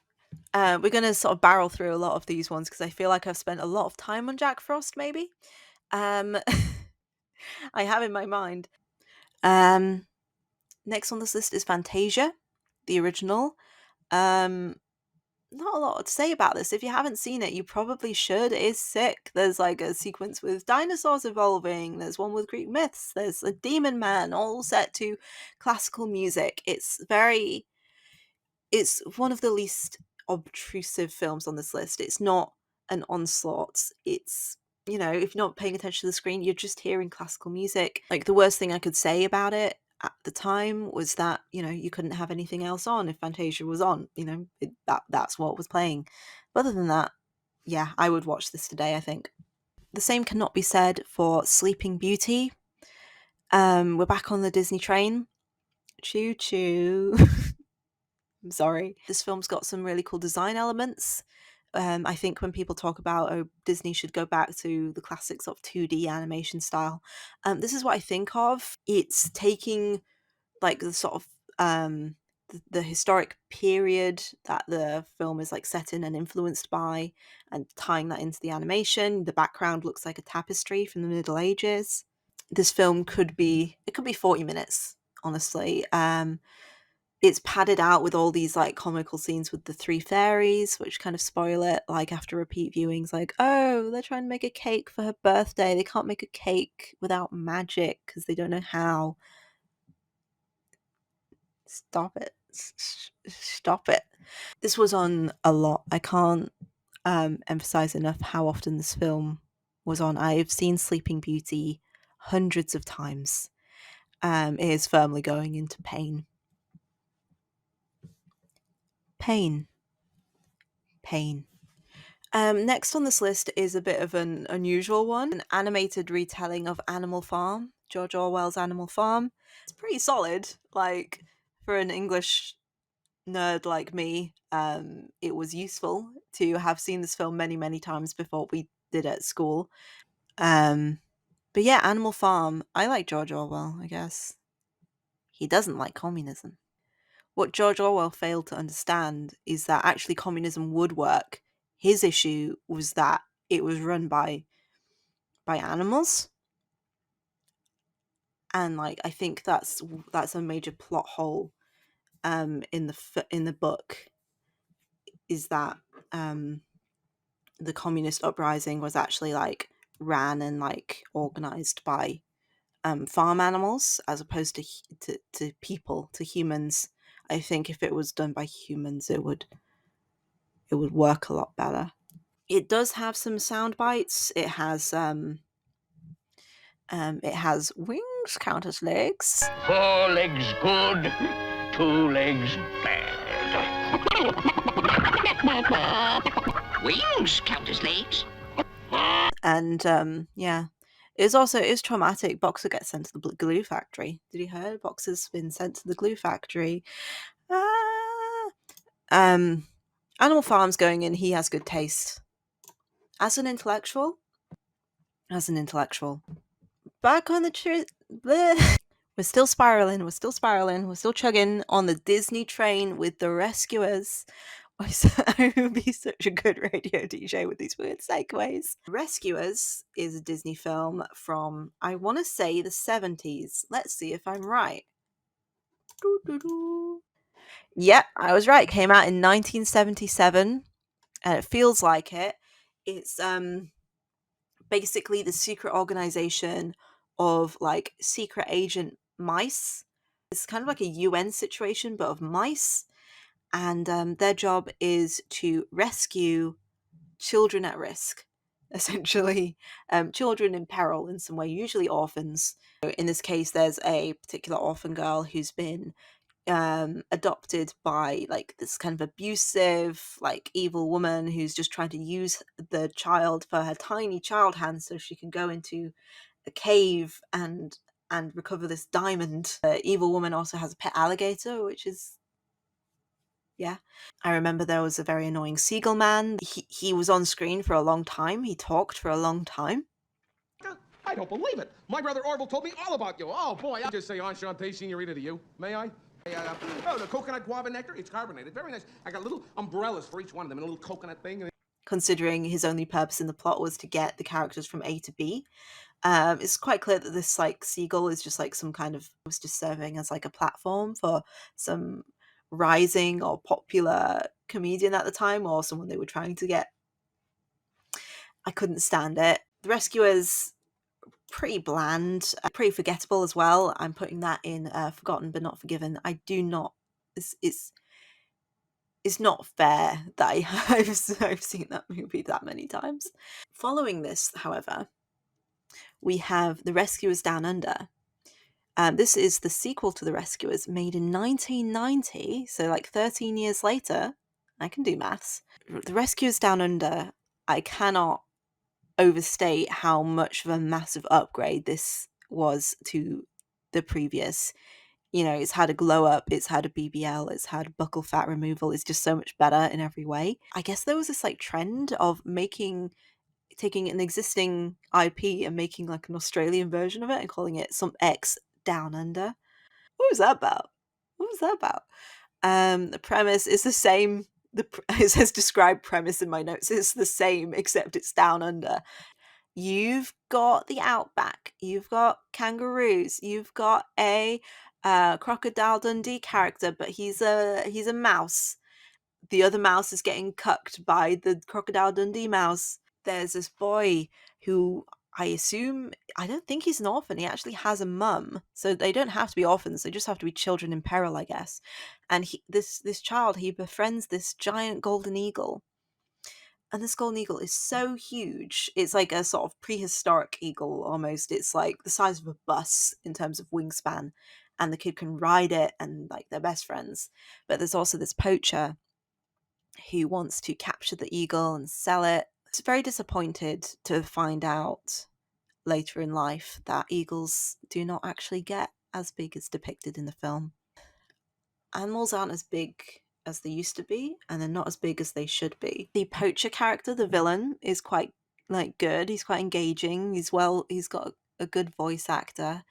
We're going to sort of barrel through a lot of these ones because I feel like I've spent a lot of time on Jack Frost, maybe. I have in my mind. Next on this list is Fantasia, the original. Not a lot to say about this. If you haven't seen it, you probably should. It is sick. There's like a sequence with dinosaurs evolving. There's one with Greek myths. There's a demon man, all set to classical music. It's one of the least obtrusive films on this list. It's not an onslaught. It's, if you're not paying attention to the screen, you're just hearing classical music. Like, the worst thing I could say about it at the time was that, you couldn't have anything else on if Fantasia was on. That's what was playing. But other than that, yeah, I would watch this today, I think. The same cannot be said for Sleeping Beauty. We're back on the Disney train. Choo choo. I'm sorry. This film's got some really cool design elements. I think when people talk about, Disney should go back to the classic sort of 2D animation style, this is what I think of. It's taking like the sort of the historic period that the film is like set in and influenced by, and tying that into the animation. The background looks like a tapestry from the Middle Ages. This film could be 40 minutes, honestly. It's padded out with all these like comical scenes with the three fairies, which kind of spoil it. Like, after repeat viewings, like, oh, they're trying to make a cake for her birthday. They can't make a cake without magic because they don't know how. Stop it. Stop it. This was on a lot. I can't emphasize enough how often this film was on. I've seen Sleeping Beauty hundreds of times. It is firmly going into pain. Pain. Next on this list is a bit of an unusual one, an animated retelling of Animal Farm, George Orwell's Animal Farm. It's pretty solid, like, for an English nerd like me. It was useful to have seen this film many, many times before we did at school. But yeah, Animal Farm. I like George Orwell, I guess. He doesn't like communism. What George Orwell failed to understand is that actually communism would work. His issue was that it was run by animals, and like, I think that's a major plot hole in the book, is that the communist uprising was actually like ran and like organized by farm animals as opposed to people, to humans. I think if it was done by humans, it would work a lot better. It does have some sound bites. It has wings count as legs. 4 legs good, 2 legs bad. Wings count as legs. And yeah, it's traumatic. Boxer gets sent to the glue factory. Did you hear? Boxer's been sent to the glue factory. Animal Farm's going in. He has good taste. As an intellectual. Back on the truth. We're still spiraling. We're still chugging on the Disney train with The Rescuers. I would be such a good radio DJ with these weird segues. Rescuers is a Disney film from, I want to say, the 70s. Let's see if I'm right. Yep, I was right. It came out in 1977, and it feels like it. It's basically the secret organization of like secret agent mice. It's kind of like a UN situation, but of mice. And their job is to rescue children at risk, essentially, children in peril in some way, usually orphans. In this case, there's a particular orphan girl who's been adopted by like this kind of abusive, like evil woman who's just trying to use the child for her tiny child hands so she can go into a cave and recover this diamond. The evil woman also has a pet alligator, which is, yeah. I remember there was a very annoying seagull man. He was on screen for a long time. He talked for a long time. I don't believe it. My brother Orville told me all about you. Oh, boy, I'll just say enchanté, senorita, to you. May I? Oh, the coconut guava nectar, it's carbonated. Very nice. I got little umbrellas for each one of them and a little coconut thing. Considering his only purpose in the plot was to get the characters from A to B. It's quite clear that this like seagull is just like some kind of, was just serving as like a platform for some rising or popular comedian at the time, or someone they were trying to get. I couldn't stand it. The rescuers, pretty bland, pretty forgettable as well. I'm putting that in forgotten but not forgiven. I do not, it's not fair that I've seen that movie that many times. Following this, however, we have The Rescuers Down Under. This is the sequel to The Rescuers, made in 1990, so like 13 years later. I can do maths. The Rescuers Down Under, I cannot overstate how much of a massive upgrade this was to the previous. You know, it's had a glow up, it's had a BBL, it's had buccal fat removal, it's just so much better in every way. I guess there was this like trend of taking an existing IP and making like an Australian version of it and calling it some X Down Under. What was that about? The premise is the same. It says describe premise in my notes. It's the same, except it's down under. You've got the outback, you've got kangaroos, you've got a Crocodile Dundee character, but he's a mouse. The other mouse is getting cucked by the Crocodile Dundee mouse. There's this boy who I don't think he's an orphan. He actually has a mum. So they don't have to be orphans. They just have to be children in peril, I guess. And this child, he befriends this giant golden eagle. And this golden eagle is so huge. It's like a sort of prehistoric eagle almost. It's like the size of a bus in terms of wingspan. And the kid can ride it and like they're best friends. But there's also this poacher who wants to capture the eagle and sell it. It's very disappointed to find out later in life that eagles do not actually get as big as depicted in the film. Animals aren't as big as they used to be, and they're not as big as they should be. The poacher character, the villain, is quite like good. He's quite engaging. He's got a good voice actor.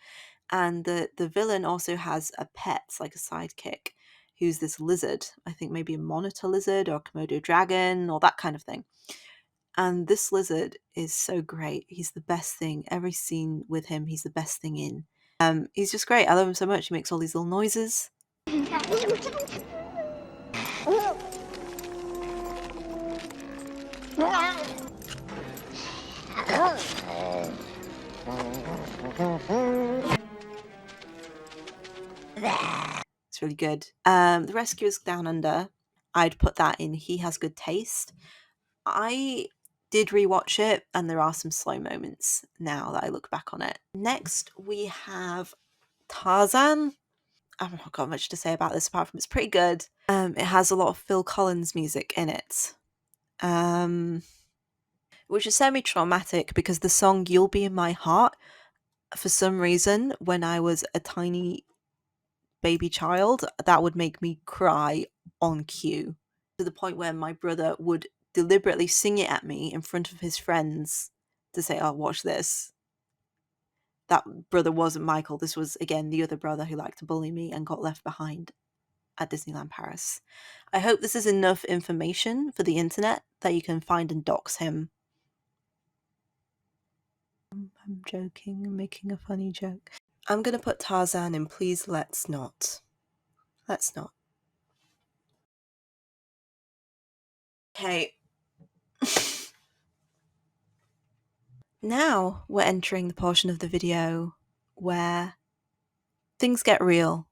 And the villain also has a pet, like a sidekick, who's this lizard. I think maybe a monitor lizard or a Komodo dragon or that kind of thing. And this lizard is so great. He's the best thing. Every scene with him, he's the best thing in. He's just great. I love him so much. He makes all these little noises. It's really good. The Rescuers Down Under, I'd put that in He Has Good Taste. I did rewatch it, and there are some slow moments now that I look back on it. Next, we have Tarzan. I've not got much to say about this apart from it's pretty good. It has a lot of Phil Collins music in it, which is semi-traumatic because the song You'll Be in My Heart, for some reason, when I was a tiny baby child, that would make me cry on cue, to the point where my brother would deliberately sing it at me in front of his friends to say, oh, watch this. That brother wasn't Michael. This was, again, the other brother who liked to bully me and got left behind at Disneyland Paris. I hope this is enough information for the internet that you can find and dox him. I'm joking. I'm making a funny joke. I'm going to put Tarzan in Please Let's Not. Let's not. Okay. Now we're entering the portion of the video where things get real.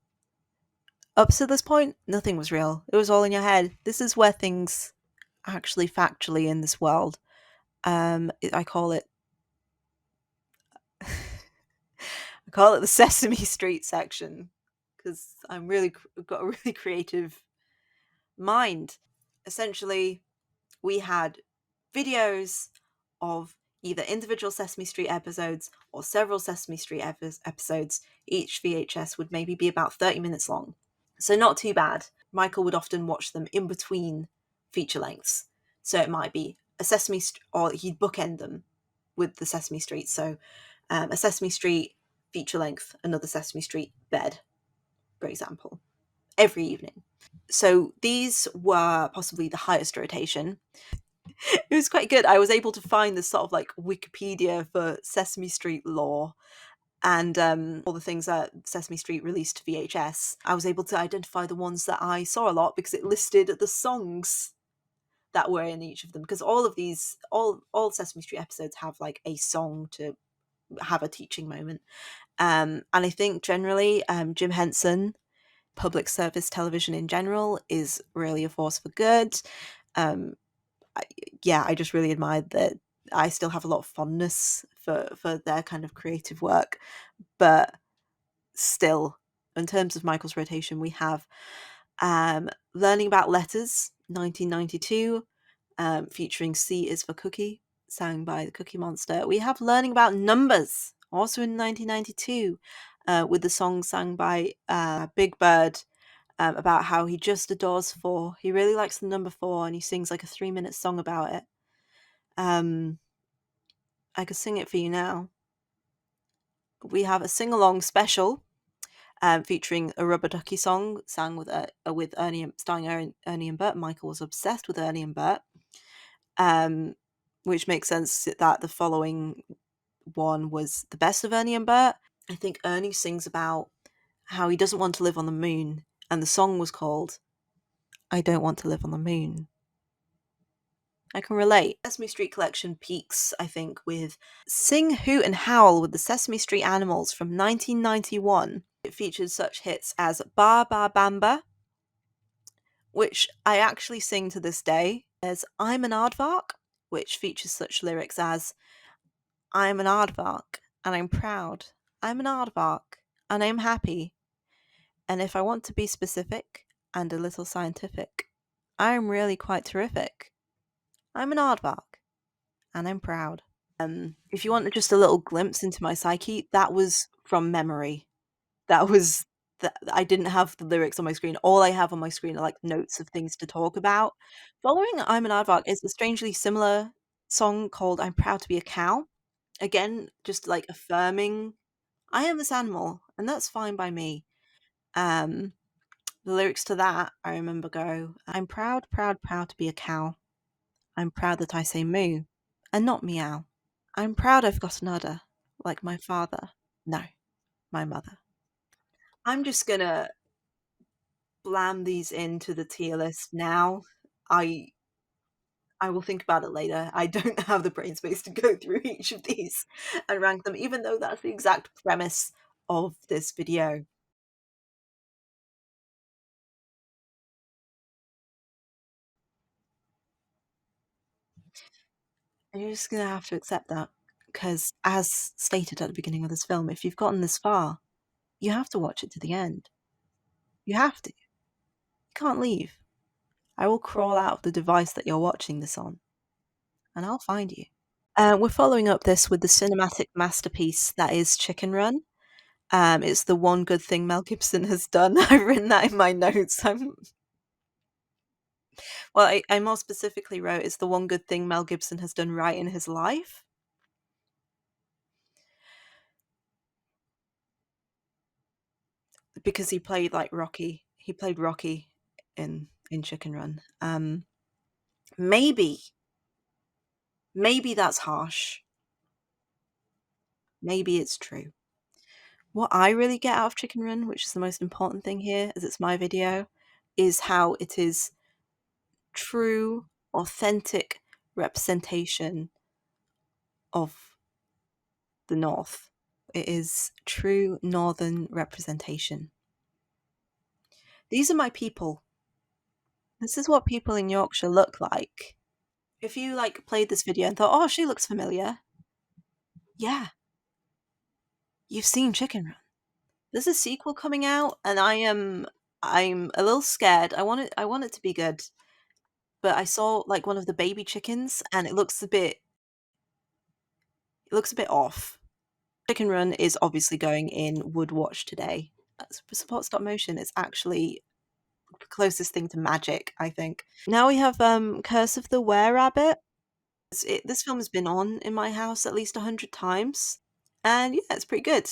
Up to this point, nothing was real. It was all in your head. This is where things actually factually in this world. I call it the Sesame Street section because I'm really got a really creative mind. Essentially, we had videos of either individual Sesame Street episodes or several Sesame Street episodes. Each VHS would maybe be about 30 minutes long. So not too bad. Michael would often watch them in between feature lengths. So it might be a Sesame or he'd bookend them with the Sesame Street. So a Sesame Street feature length, another Sesame Street bed, for example, every evening. So these were possibly the highest rotation. It was quite good. I was able to find this sort of like Wikipedia for Sesame Street lore and all the things that Sesame Street released to VHS. I was able to identify the ones that I saw a lot because it listed the songs that were in each of them, because all of these all Sesame Street episodes have like a song to have a teaching moment. And I think generally Jim Henson, public service television in general, is really a force for good. I just really admired that. I still have a lot of fondness for their kind of creative work, but still, in terms of Michael's rotation, we have Learning About Letters, 1992, featuring C is for Cookie, sang by the Cookie Monster. We have Learning About Numbers, also in 1992, with the song sung by Big Bird, about how he just adores 4. He really likes the number 4, and he sings like a 3-minute song about it. I could sing it for you now. We have a sing-along special featuring a Rubber Ducky song sang with Ernie, starring Ernie and Bert. Michael was obsessed with Ernie and Bert, which makes sense that the following one was the best of Ernie and Bert. I think Ernie sings about how he doesn't want to live on the moon, and the song was called I Don't Want to Live on the Moon. I can relate. Sesame Street collection peaks, I think, with Sing, Hoot and Howl with the Sesame Street Animals from 1991. It featured such hits as Ba Ba Bamba, which I actually sing to this day. There's I'm an Aardvark, which features such lyrics as I'm an aardvark and I'm proud. I'm an aardvark and I'm happy. And if I want to be specific and a little scientific, I'm really quite terrific. I'm an aardvark and I'm proud. If you want just a little glimpse into my psyche, that was from memory. That was I didn't have the lyrics on my screen. All I have on my screen are like notes of things to talk about. Following I'm an Aardvark is a strangely similar song called I'm Proud to Be a Cow. Again, just like affirming I am this animal and that's fine by me. The lyrics to that I remember go, I'm proud, proud, proud to be a cow. I'm proud that I say moo and not meow. I'm proud I've got an udder like my father. No, my mother. I'm just gonna blam these into the tier list now. I will think about it later. I don't have the brain space to go through each of these and rank them, even though that's the exact premise of this video. And you're just gonna have to accept that, because as stated at the beginning of this film, if you've gotten this far, you have to watch it to the end. You have to. You can't leave. I will crawl out of the device that you're watching this on, and I'll find you. We're following up this with the cinematic masterpiece that is Chicken Run. It's the one good thing Mel Gibson has done. I've written that in my notes. I more specifically wrote it's the one good thing Mel Gibson has done right in his life. Because he played like Rocky. He played Rocky in Chicken Run. Maybe that's harsh. Maybe it's true. What I really get out of Chicken Run, which is the most important thing here, as it's my video, is how it is true, authentic representation of the North. It is true northern representation. These are my people. This is what people in Yorkshire look like. If you like played this video and thought, oh, she looks familiar, yeah, you've seen Chicken Run. There's a sequel coming out, and I'm a little scared. I want it to be good, but I saw like one of the baby chickens, and it looks a bit off. Chicken Run is obviously going in Would Watch today. Support stop motion is actually the closest thing to magic, I think. Now we have Curse of the Were-Rabbit. This film has been on in my house at least 100 times, and yeah, it's pretty good.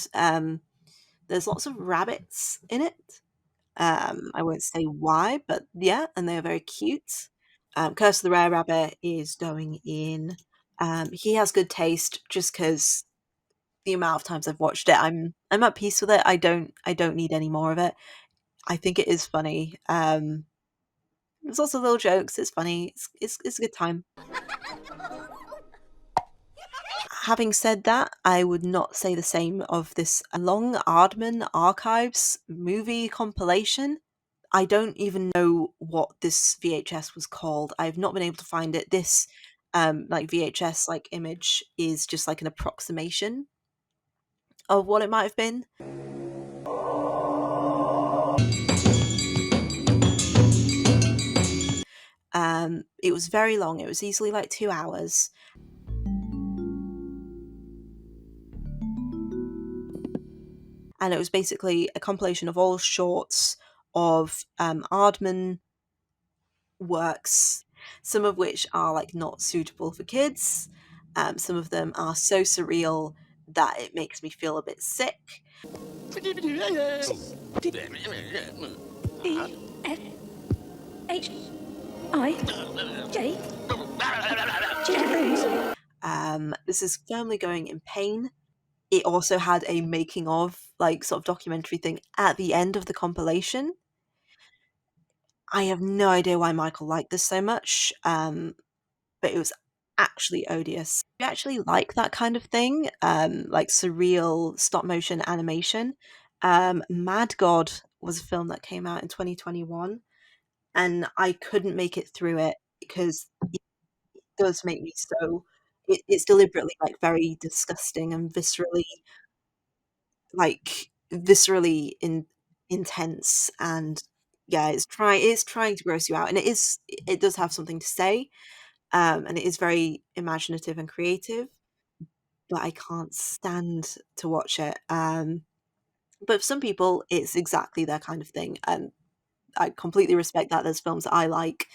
There's lots of rabbits in it. I won't say why, but yeah, and they are very cute. Curse of the Rare Rabbit is going in. He has good taste, just because the amount of times I've watched it, I'm at peace with it. I don't need any more of it. I think it is funny. There's also little jokes. It's funny. It's a good time. Having said that, I would not say the same of this long Aardman Archives movie compilation. I don't even know what this VHS was called. I've not been able to find it. This like VHS like image is just like an approximation of what it might have been. It was very long. It was easily like 2 hours. And it was basically a compilation of all shorts of Aardman works, some of which are like not suitable for kids. Some of them are so surreal that it makes me feel a bit sick. This is firmly going in Pain. It also had a making of, like, sort of documentary thing at the end of the compilation. I have no idea why Michael liked this so much, but it was actually odious. If you actually like that kind of thing, like surreal stop motion animation, Mad God was a film that came out in 2021, and I couldn't make it through it because it does make me so. It's deliberately like very disgusting and viscerally intense, and yeah, it's trying to gross you out, and it does have something to say, and it is very imaginative and creative, but I can't stand to watch it. But for some people, it's exactly their kind of thing, and I completely respect that. There's films that I like,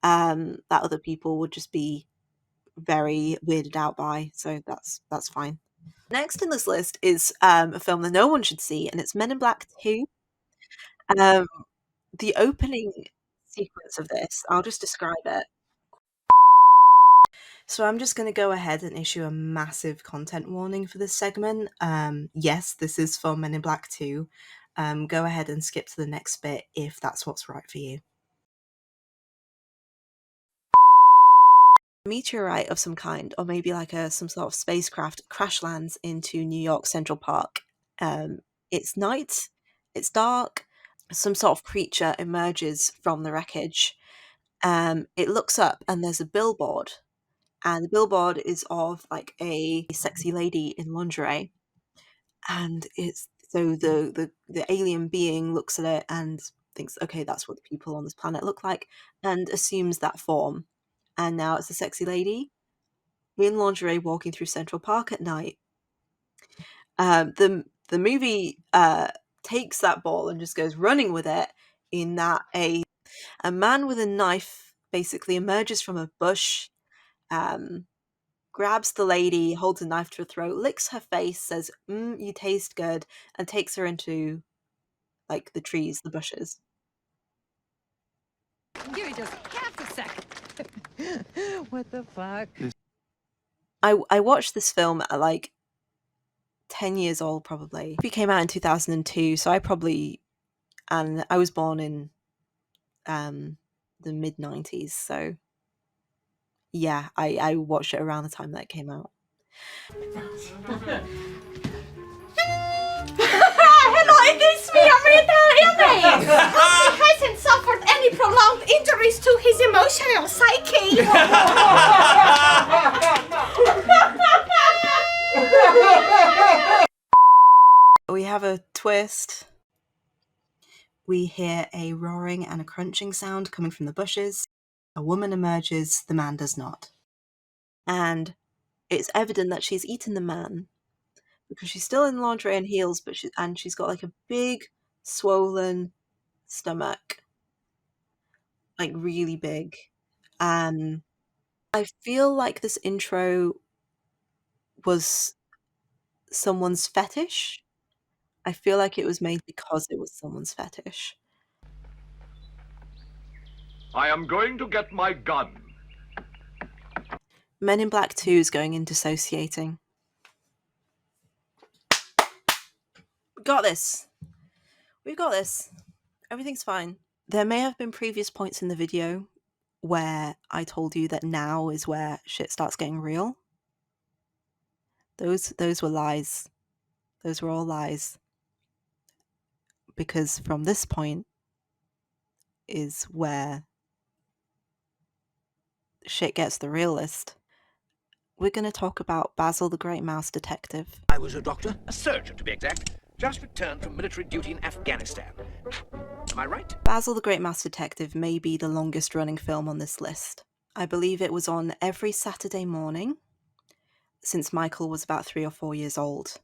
that other people would just be very weirded out by, so that's fine. Next in this list is a film that no one should see, and it's Men in Black 2. Um, the opening sequence of this, I'll just describe it. So I'm just going to go ahead and issue a massive content warning for this segment. Yes, this is for Men in Black 2. Go ahead and skip to the next bit if that's what's right for you. A meteorite of some kind, or maybe like some sort of spacecraft, crash lands into New York Central Park. It's night, it's dark, some sort of creature emerges from the wreckage. It looks up and there's a billboard, and the billboard is of like a sexy lady in lingerie, and it's so the alien being looks at it and thinks, okay, that's what the people on this planet look like, and assumes that form, and now it's a sexy lady in lingerie walking through Central Park at night. The movie takes that ball and just goes running with it, in that a man with a knife basically emerges from a bush, grabs the lady, holds a knife to her throat, licks her face, says, you taste good, and takes her into like the trees, the bushes. Give me just half a second. What the fuck? I watched this film at like 10 years old probably. It came out in 2002, so and I was born in the mid 90s, so yeah, I watched it around the time that it came out. carries to his emotional psyche. We have a twist. We hear a roaring and a crunching sound coming from the bushes. A woman emerges, the man does not. And it's evident that she's eaten the man because she's still in lingerie and heels, but she's got like a big, swollen stomach, like really big. I feel like this intro was someone's fetish. I feel like it was made because it was someone's fetish. I am going to get my gun. Men in Black 2 is going in dissociating. We got this. We've got this. Everything's fine. There may have been previous points in the video where I told you that now is where shit starts getting real. Those were lies. Those were all lies. Because from this point is where shit gets the realest. We're going to talk about Basil the Great Mouse Detective. I was a doctor, a surgeon to be exact, just returned from military duty in Afghanistan. Am I right? Basil the Great Mouse Detective may be the longest running film on this list. I believe it was on every Saturday morning since Michael was about 3 or 4 years old.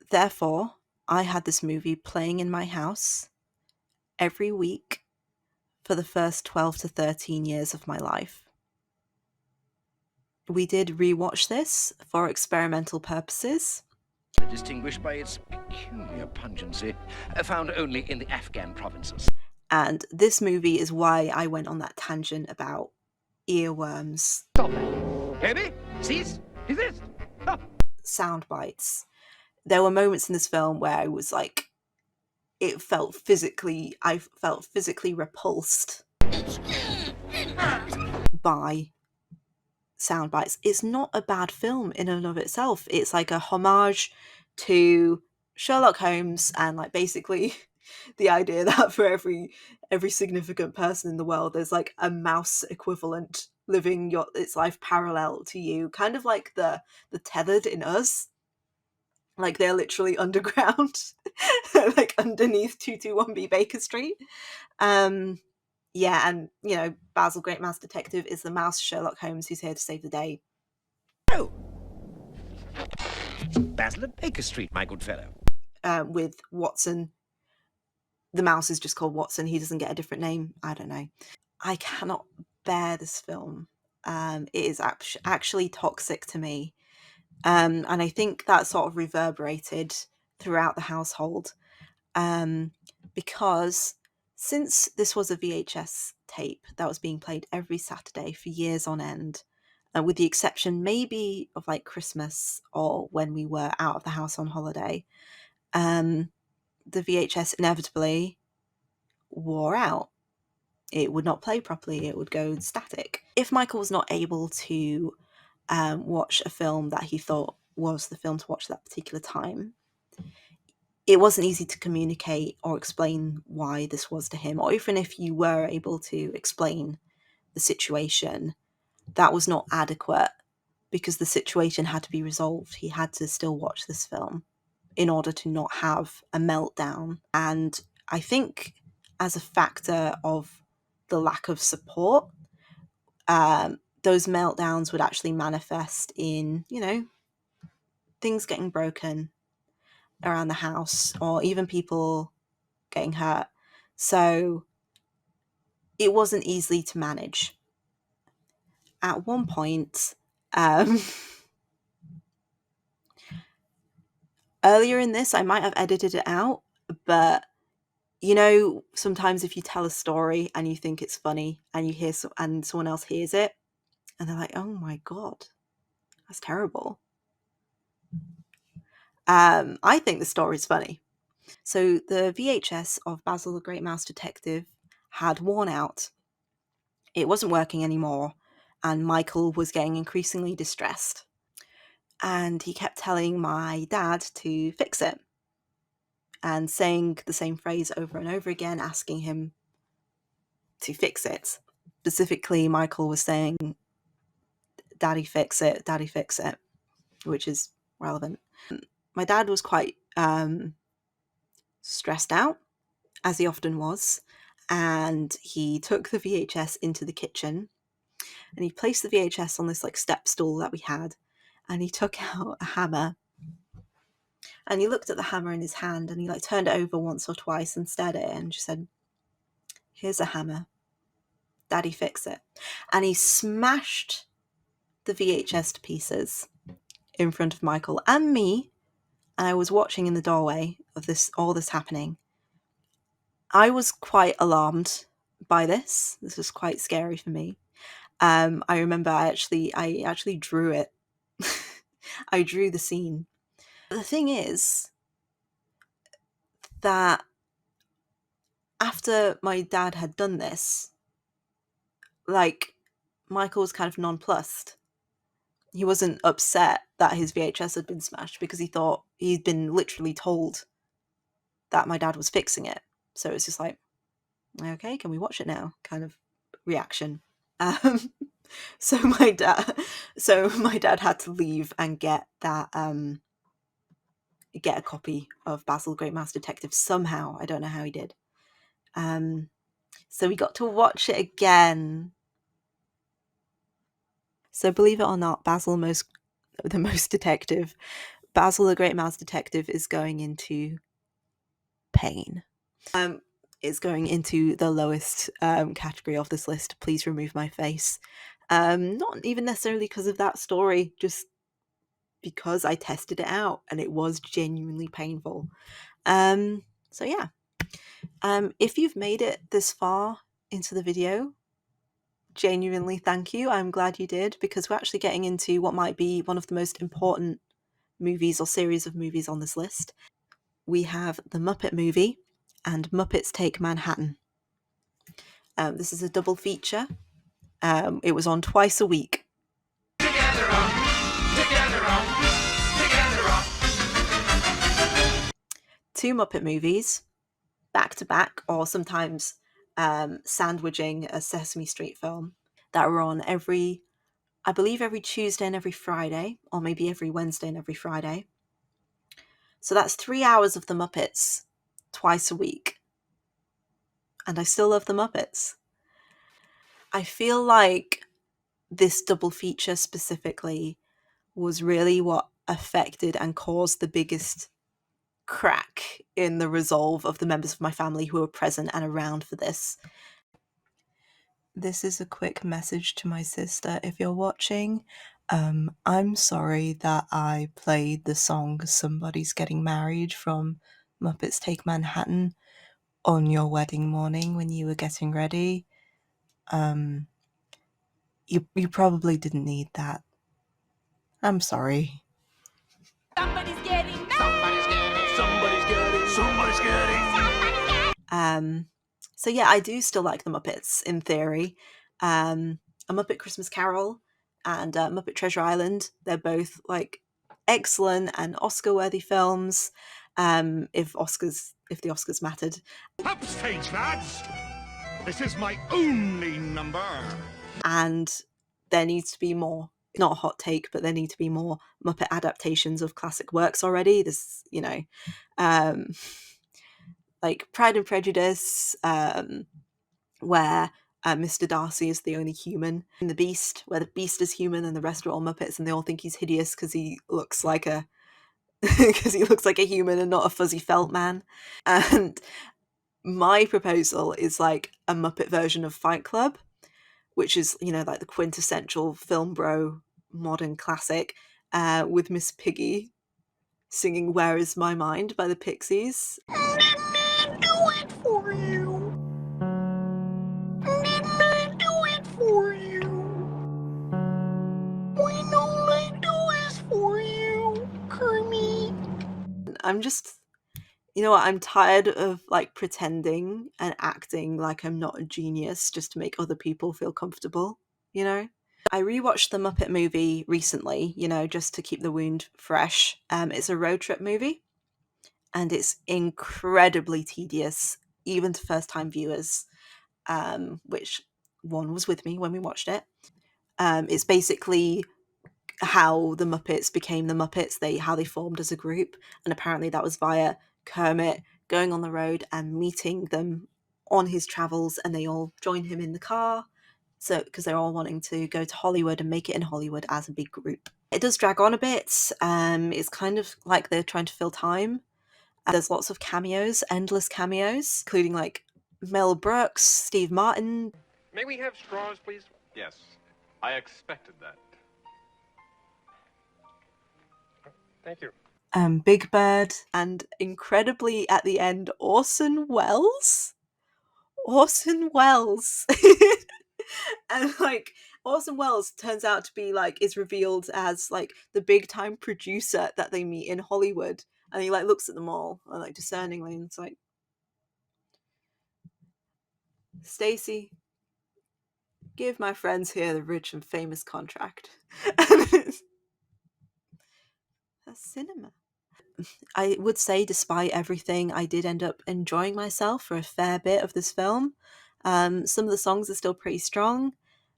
Therefore, I had this movie playing in my house every week for the first 12 to 13 years of my life. We did rewatch this for experimental purposes. Distinguished by its peculiar pungency, found only in the Afghan provinces. And this movie is why I went on that tangent about earworms. Stop that. Heavy? Cease? Resist? Stop. Sound bites. There were moments in this film where I was like, I felt physically repulsed by sound bites. It's not a bad film in and of itself. It's like a homage to Sherlock Holmes and like basically the idea that for every significant person in the world there's like a mouse equivalent living its life parallel to you, kind of like the tethered in Us. Like they're literally underground, like underneath 221B Baker Street. Yeah, and you know, Basil Great Mouse Detective is the mouse Sherlock Holmes who's here to save the day. Oh, Basil at Baker Street, my good fellow. With Watson, the mouse is just called Watson. He doesn't get a different name. I don't know. I cannot bear this film. It is actually toxic to me. And I think that sort of reverberated throughout the household, because since this was a VHS tape that was being played every Saturday for years on end, with the exception maybe of like Christmas or when we were out of the house on holiday, the VHS inevitably wore out. It would not play properly. It would go static. If Michael was not able to watch a film that he thought was the film to watch at that particular time, it wasn't easy to communicate or explain why this was to him, or even if you were able to explain the situation, that was not adequate because the situation had to be resolved. He had to still watch this film in order to not have a meltdown. And I think as a factor of the lack of support, those meltdowns would actually manifest in, you know, things getting broken around the house or even people getting hurt. So it wasn't easy to manage. At one point, earlier in this, I might have edited it out, but you know, sometimes if you tell a story and you think it's funny and you hear and someone else hears it and they're like, oh my God, that's terrible. I think the story's funny. So the VHS of Basil the Great Mouse Detective had worn out. It wasn't working anymore, and Michael was getting increasingly distressed. And he kept telling my dad to fix it and saying the same phrase over and over again, asking him to fix it. Specifically, Michael was saying, "Daddy, fix it, Daddy, fix it," which is relevant. My dad was quite stressed out, as he often was, and he took the VHS into the kitchen, and he placed the VHS on this like step stool that we had, and he took out a hammer, and he looked at the hammer in his hand, and he like turned it over once or twice and stared at it and just said, "Here's a hammer, Daddy, fix it." And he smashed the VHS to pieces in front of Michael and me, and I was watching in the doorway of all this happening. I was quite alarmed by this. This was quite scary for me. I remember I actually drew it. I drew the scene. The thing is that after my dad had done this, like, Michael was kind of nonplussed. He wasn't upset that his VHS had been smashed because he thought he'd been literally told that my dad was fixing it. So it's just like, okay, can we watch it now? Kind of reaction. So my dad had to leave and get a copy of Basil the Great Mouse Detective somehow. I don't know how he did. So we got to watch it again. So believe it or not, Basil the Mouse Detective, Basil the Great Mouse Detective is going into pain. It's going into the lowest category of this list. Please remove my face. Not even necessarily because of that story, just because I tested it out and it was genuinely painful. So yeah. If you've made it this far into the video, genuinely thank you. I'm glad you did, because we're actually getting into what might be one of the most important movies or series of movies on this list. We have the Muppet movie and Muppets Take Manhattan. This is a double feature. It was on twice a week. Together up, together up, together up. 2 Muppet movies, back to back, or sometimes sandwiching a Sesame Street film, that were on I believe every Tuesday and every Friday, or maybe every Wednesday and every Friday. So that's 3 hours of the Muppets twice a week. And I still love the Muppets. I feel like this double feature specifically was really what affected and caused the biggest crack in the resolve of the members of my family who were present and around for this. This is a quick message to my sister. If you're watching, I'm sorry that I played the song Somebody's Getting Married from Muppets Take Manhattan on your wedding morning when you were getting ready. You probably didn't need that. I'm sorry. Somebody's getting married. Somebody's getting. So yeah, I do still like the Muppets in theory. A Muppet Christmas Carol and Muppet Treasure Island, they're both like excellent and Oscar-worthy films. If the Oscars mattered. Upstage, lads! This is my only number. And there needs to be more, not a hot take, but there need to be more Muppet adaptations of classic works already. This, like Pride and Prejudice, where Mr. Darcy is the only human, in The Beast, where the Beast is human and the rest are all Muppets, and they all think he's hideous because he looks like a human and not a fuzzy felt man. And my proposal is like a Muppet version of Fight Club, which is, like the quintessential film bro modern classic, with Miss Piggy singing Where Is My Mind by the Pixies. Let me do it for you. Let me do it for you. When all I do is for you, Kermit. I'm just, I'm tired of like pretending and acting like I'm not a genius just to make other people feel comfortable, I rewatched the Muppet movie recently, just to keep the wound fresh. It's a road trip movie, and it's incredibly tedious, even to first-time viewers, which one was with me when we watched it. It's basically how the Muppets became the Muppets, how they formed as a group, and apparently that was via Kermit going on the road and meeting them on his travels, and they all join him in the car, so because they're all wanting to go to Hollywood and make it in Hollywood as a big group. It does drag on a bit. It's kind of like they're trying to fill time. There's lots of cameos, endless cameos, including like Mel Brooks, Steve Martin. May we have straws, please? Yes, I expected that. Thank you. Big Bird, and incredibly at the end, Orson Welles. Orson Welles. And like Orson Welles turns out to be like, is revealed as like the big time producer that they meet in Hollywood, and he like looks at them all like discerningly, and it's like, Stacy, give my friends here the rich and famous contract. That's cinema. I would say, despite everything, I did end up enjoying myself for a fair bit of this film. Some of the songs are still pretty strong,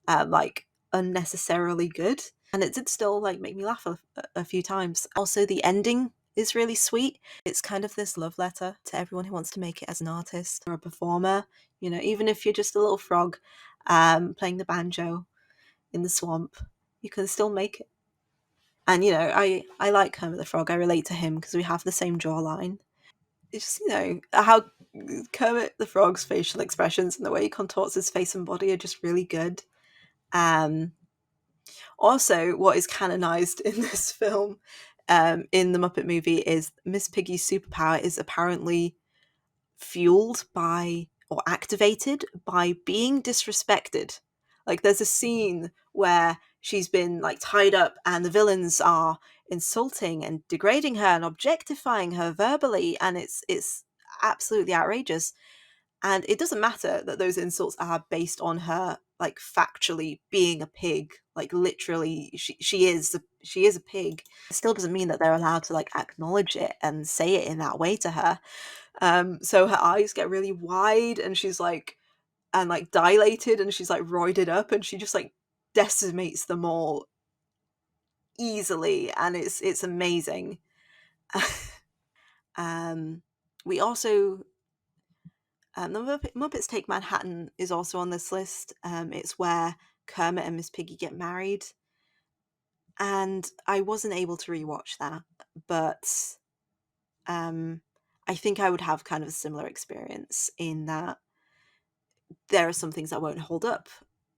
like unnecessarily good, and it did still like make me laugh a few times. Also, the ending is really sweet. It's kind of this love letter to everyone who wants to make it as an artist or a performer. You know, even if you're just a little frog playing the banjo in the swamp, you can still make it. And, you know, I like Kermit the Frog. I relate to him because we have the same jawline. It's just, you know, how Kermit the Frog's facial expressions and the way he contorts his face and body are just really good. Also, what is canonized in this film, in the Muppet movie, is Miss Piggy's superpower is apparently fueled by or activated by being disrespected. Like, there's a scene where she's been like tied up and the villains are insulting and degrading her and objectifying her verbally, and it's absolutely outrageous. And it doesn't matter that those insults are based on her like factually being a pig, like literally she is a pig. It still doesn't mean that they're allowed to like acknowledge it and say it in that way to her. So her eyes get really wide, and she's like, and like dilated, and she's like roided up, and she just like decimates them all easily, and it's amazing. We also the Muppets Take Manhattan is also on this list. It's where Kermit and Miss Piggy get married, and I wasn't able to rewatch that, but I think I would have kind of a similar experience in that there are some things that won't hold up.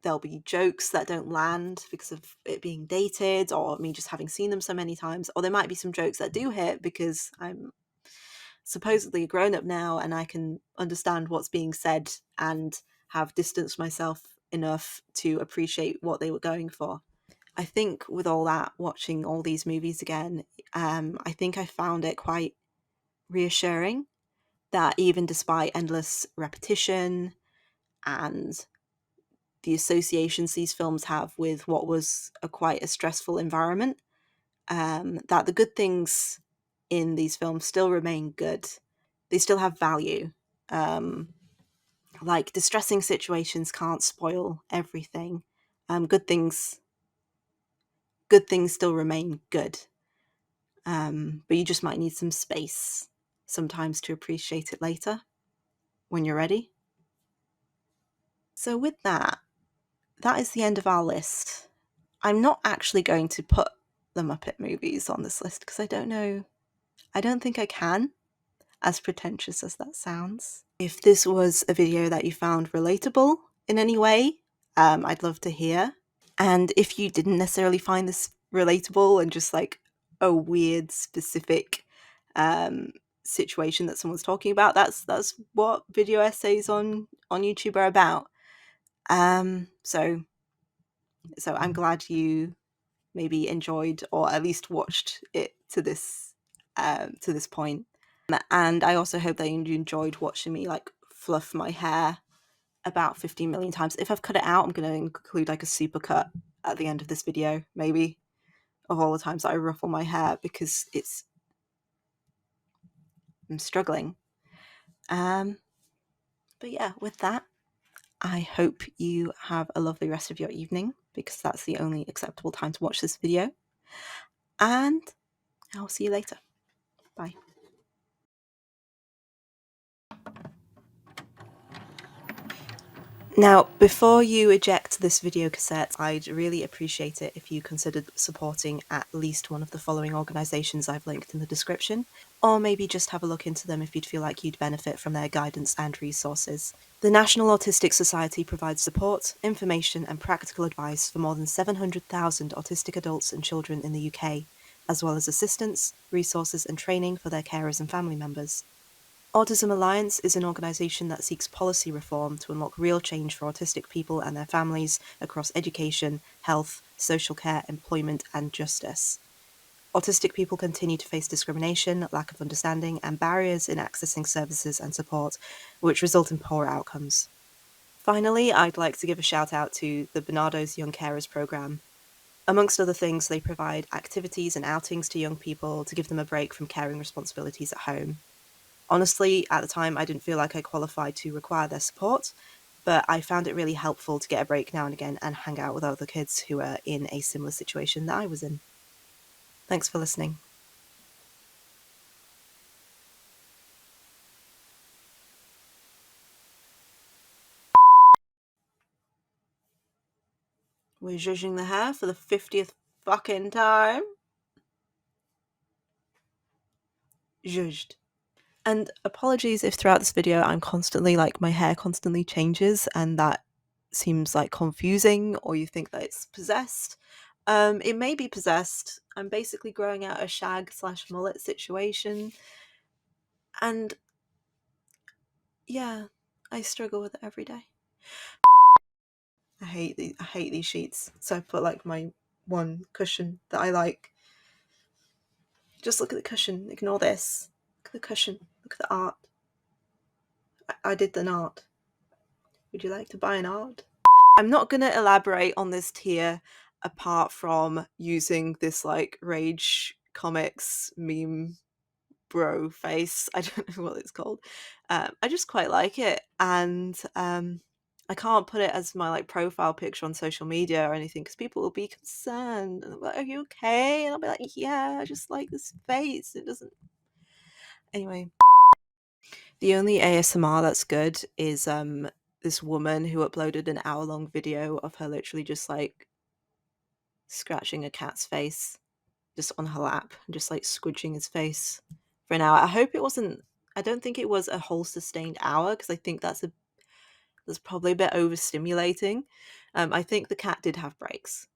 There'll be jokes that don't land because of it being dated, or me just having seen them so many times, or there might be some jokes that do hit because I'm supposedly a grown-up now and I can understand what's being said and have distanced myself enough to appreciate what they were going for. I think with all that, watching all these movies again, I think I found it quite reassuring that even despite endless repetition and the associations these films have with what was quite a stressful environment, that the good things in these films still remain good. They still have value. Like, distressing situations can't spoil everything. Good things still remain good. But you just might need some space sometimes to appreciate it later when you're ready. So with that is the end of our list. I'm not actually going to put the Muppet movies on this list because I don't think I can, as pretentious as that sounds. If this was a video that you found relatable in any way, I'd love to hear. And if you didn't necessarily find this relatable and just like a weird specific situation that someone's talking about, that's what video essays on YouTube are about. So I'm glad you maybe enjoyed or at least watched it to this point. And I also hope that you enjoyed watching me like fluff my hair about 15 million times. If I've cut it out, I'm going to include like a super cut at the end of this video, maybe, of all the times that I ruffle my hair because I'm struggling. But yeah, with that, I hope you have a lovely rest of your evening, because that's the only acceptable time to watch this video. And I'll see you later. Bye. Now, before you eject this video cassette, I'd really appreciate it if you considered supporting at least one of the following organisations I've linked in the description, or maybe just have a look into them if you'd feel like you'd benefit from their guidance and resources. The National Autistic Society provides support, information and practical advice for more than 700,000 autistic adults and children in the UK, as well as assistance, resources and training for their carers and family members. Autism Alliance is an organisation that seeks policy reform to unlock real change for autistic people and their families across education, health, social care, employment and justice. Autistic people continue to face discrimination, lack of understanding and barriers in accessing services and support, which result in poor outcomes. Finally, I'd like to give a shout out to the Bernardo's Young Carers programme. Amongst other things, they provide activities and outings to young people to give them a break from caring responsibilities at home. Honestly, at the time, I didn't feel like I qualified to require their support, but I found it really helpful to get a break now and again and hang out with other kids who are in a similar situation that I was in. Thanks for listening. We're zhuzhing the hair for the 50th fucking time. Zhuzhed. And apologies if throughout this video I'm constantly, like, my hair constantly changes and that seems like confusing, or you think that it's possessed. It may be possessed. I'm basically growing out a shag/mullet situation, and yeah, I struggle with it every day. I hate these sheets, so I put like my one cushion that I like. Just look at the cushion, ignore this. Look at the cushion, look at the art. I did the art. Would you like to buy an art? I'm not going to elaborate on this tier apart from using this like Rage Comics meme bro face. I don't know what it's called. I just quite like it, and I can't put it as my like profile picture on social media or anything because people will be concerned and like, are you okay? And I'll be like, yeah, I just like this face. It doesn't. Anyway, the only ASMR that's good is this woman who uploaded an hour-long video of her literally just like scratching a cat's face just on her lap and just like squidging his face for an hour. I hope it wasn't, I don't think it was a whole sustained hour because I think that's probably a bit overstimulating. I think the cat did have breaks.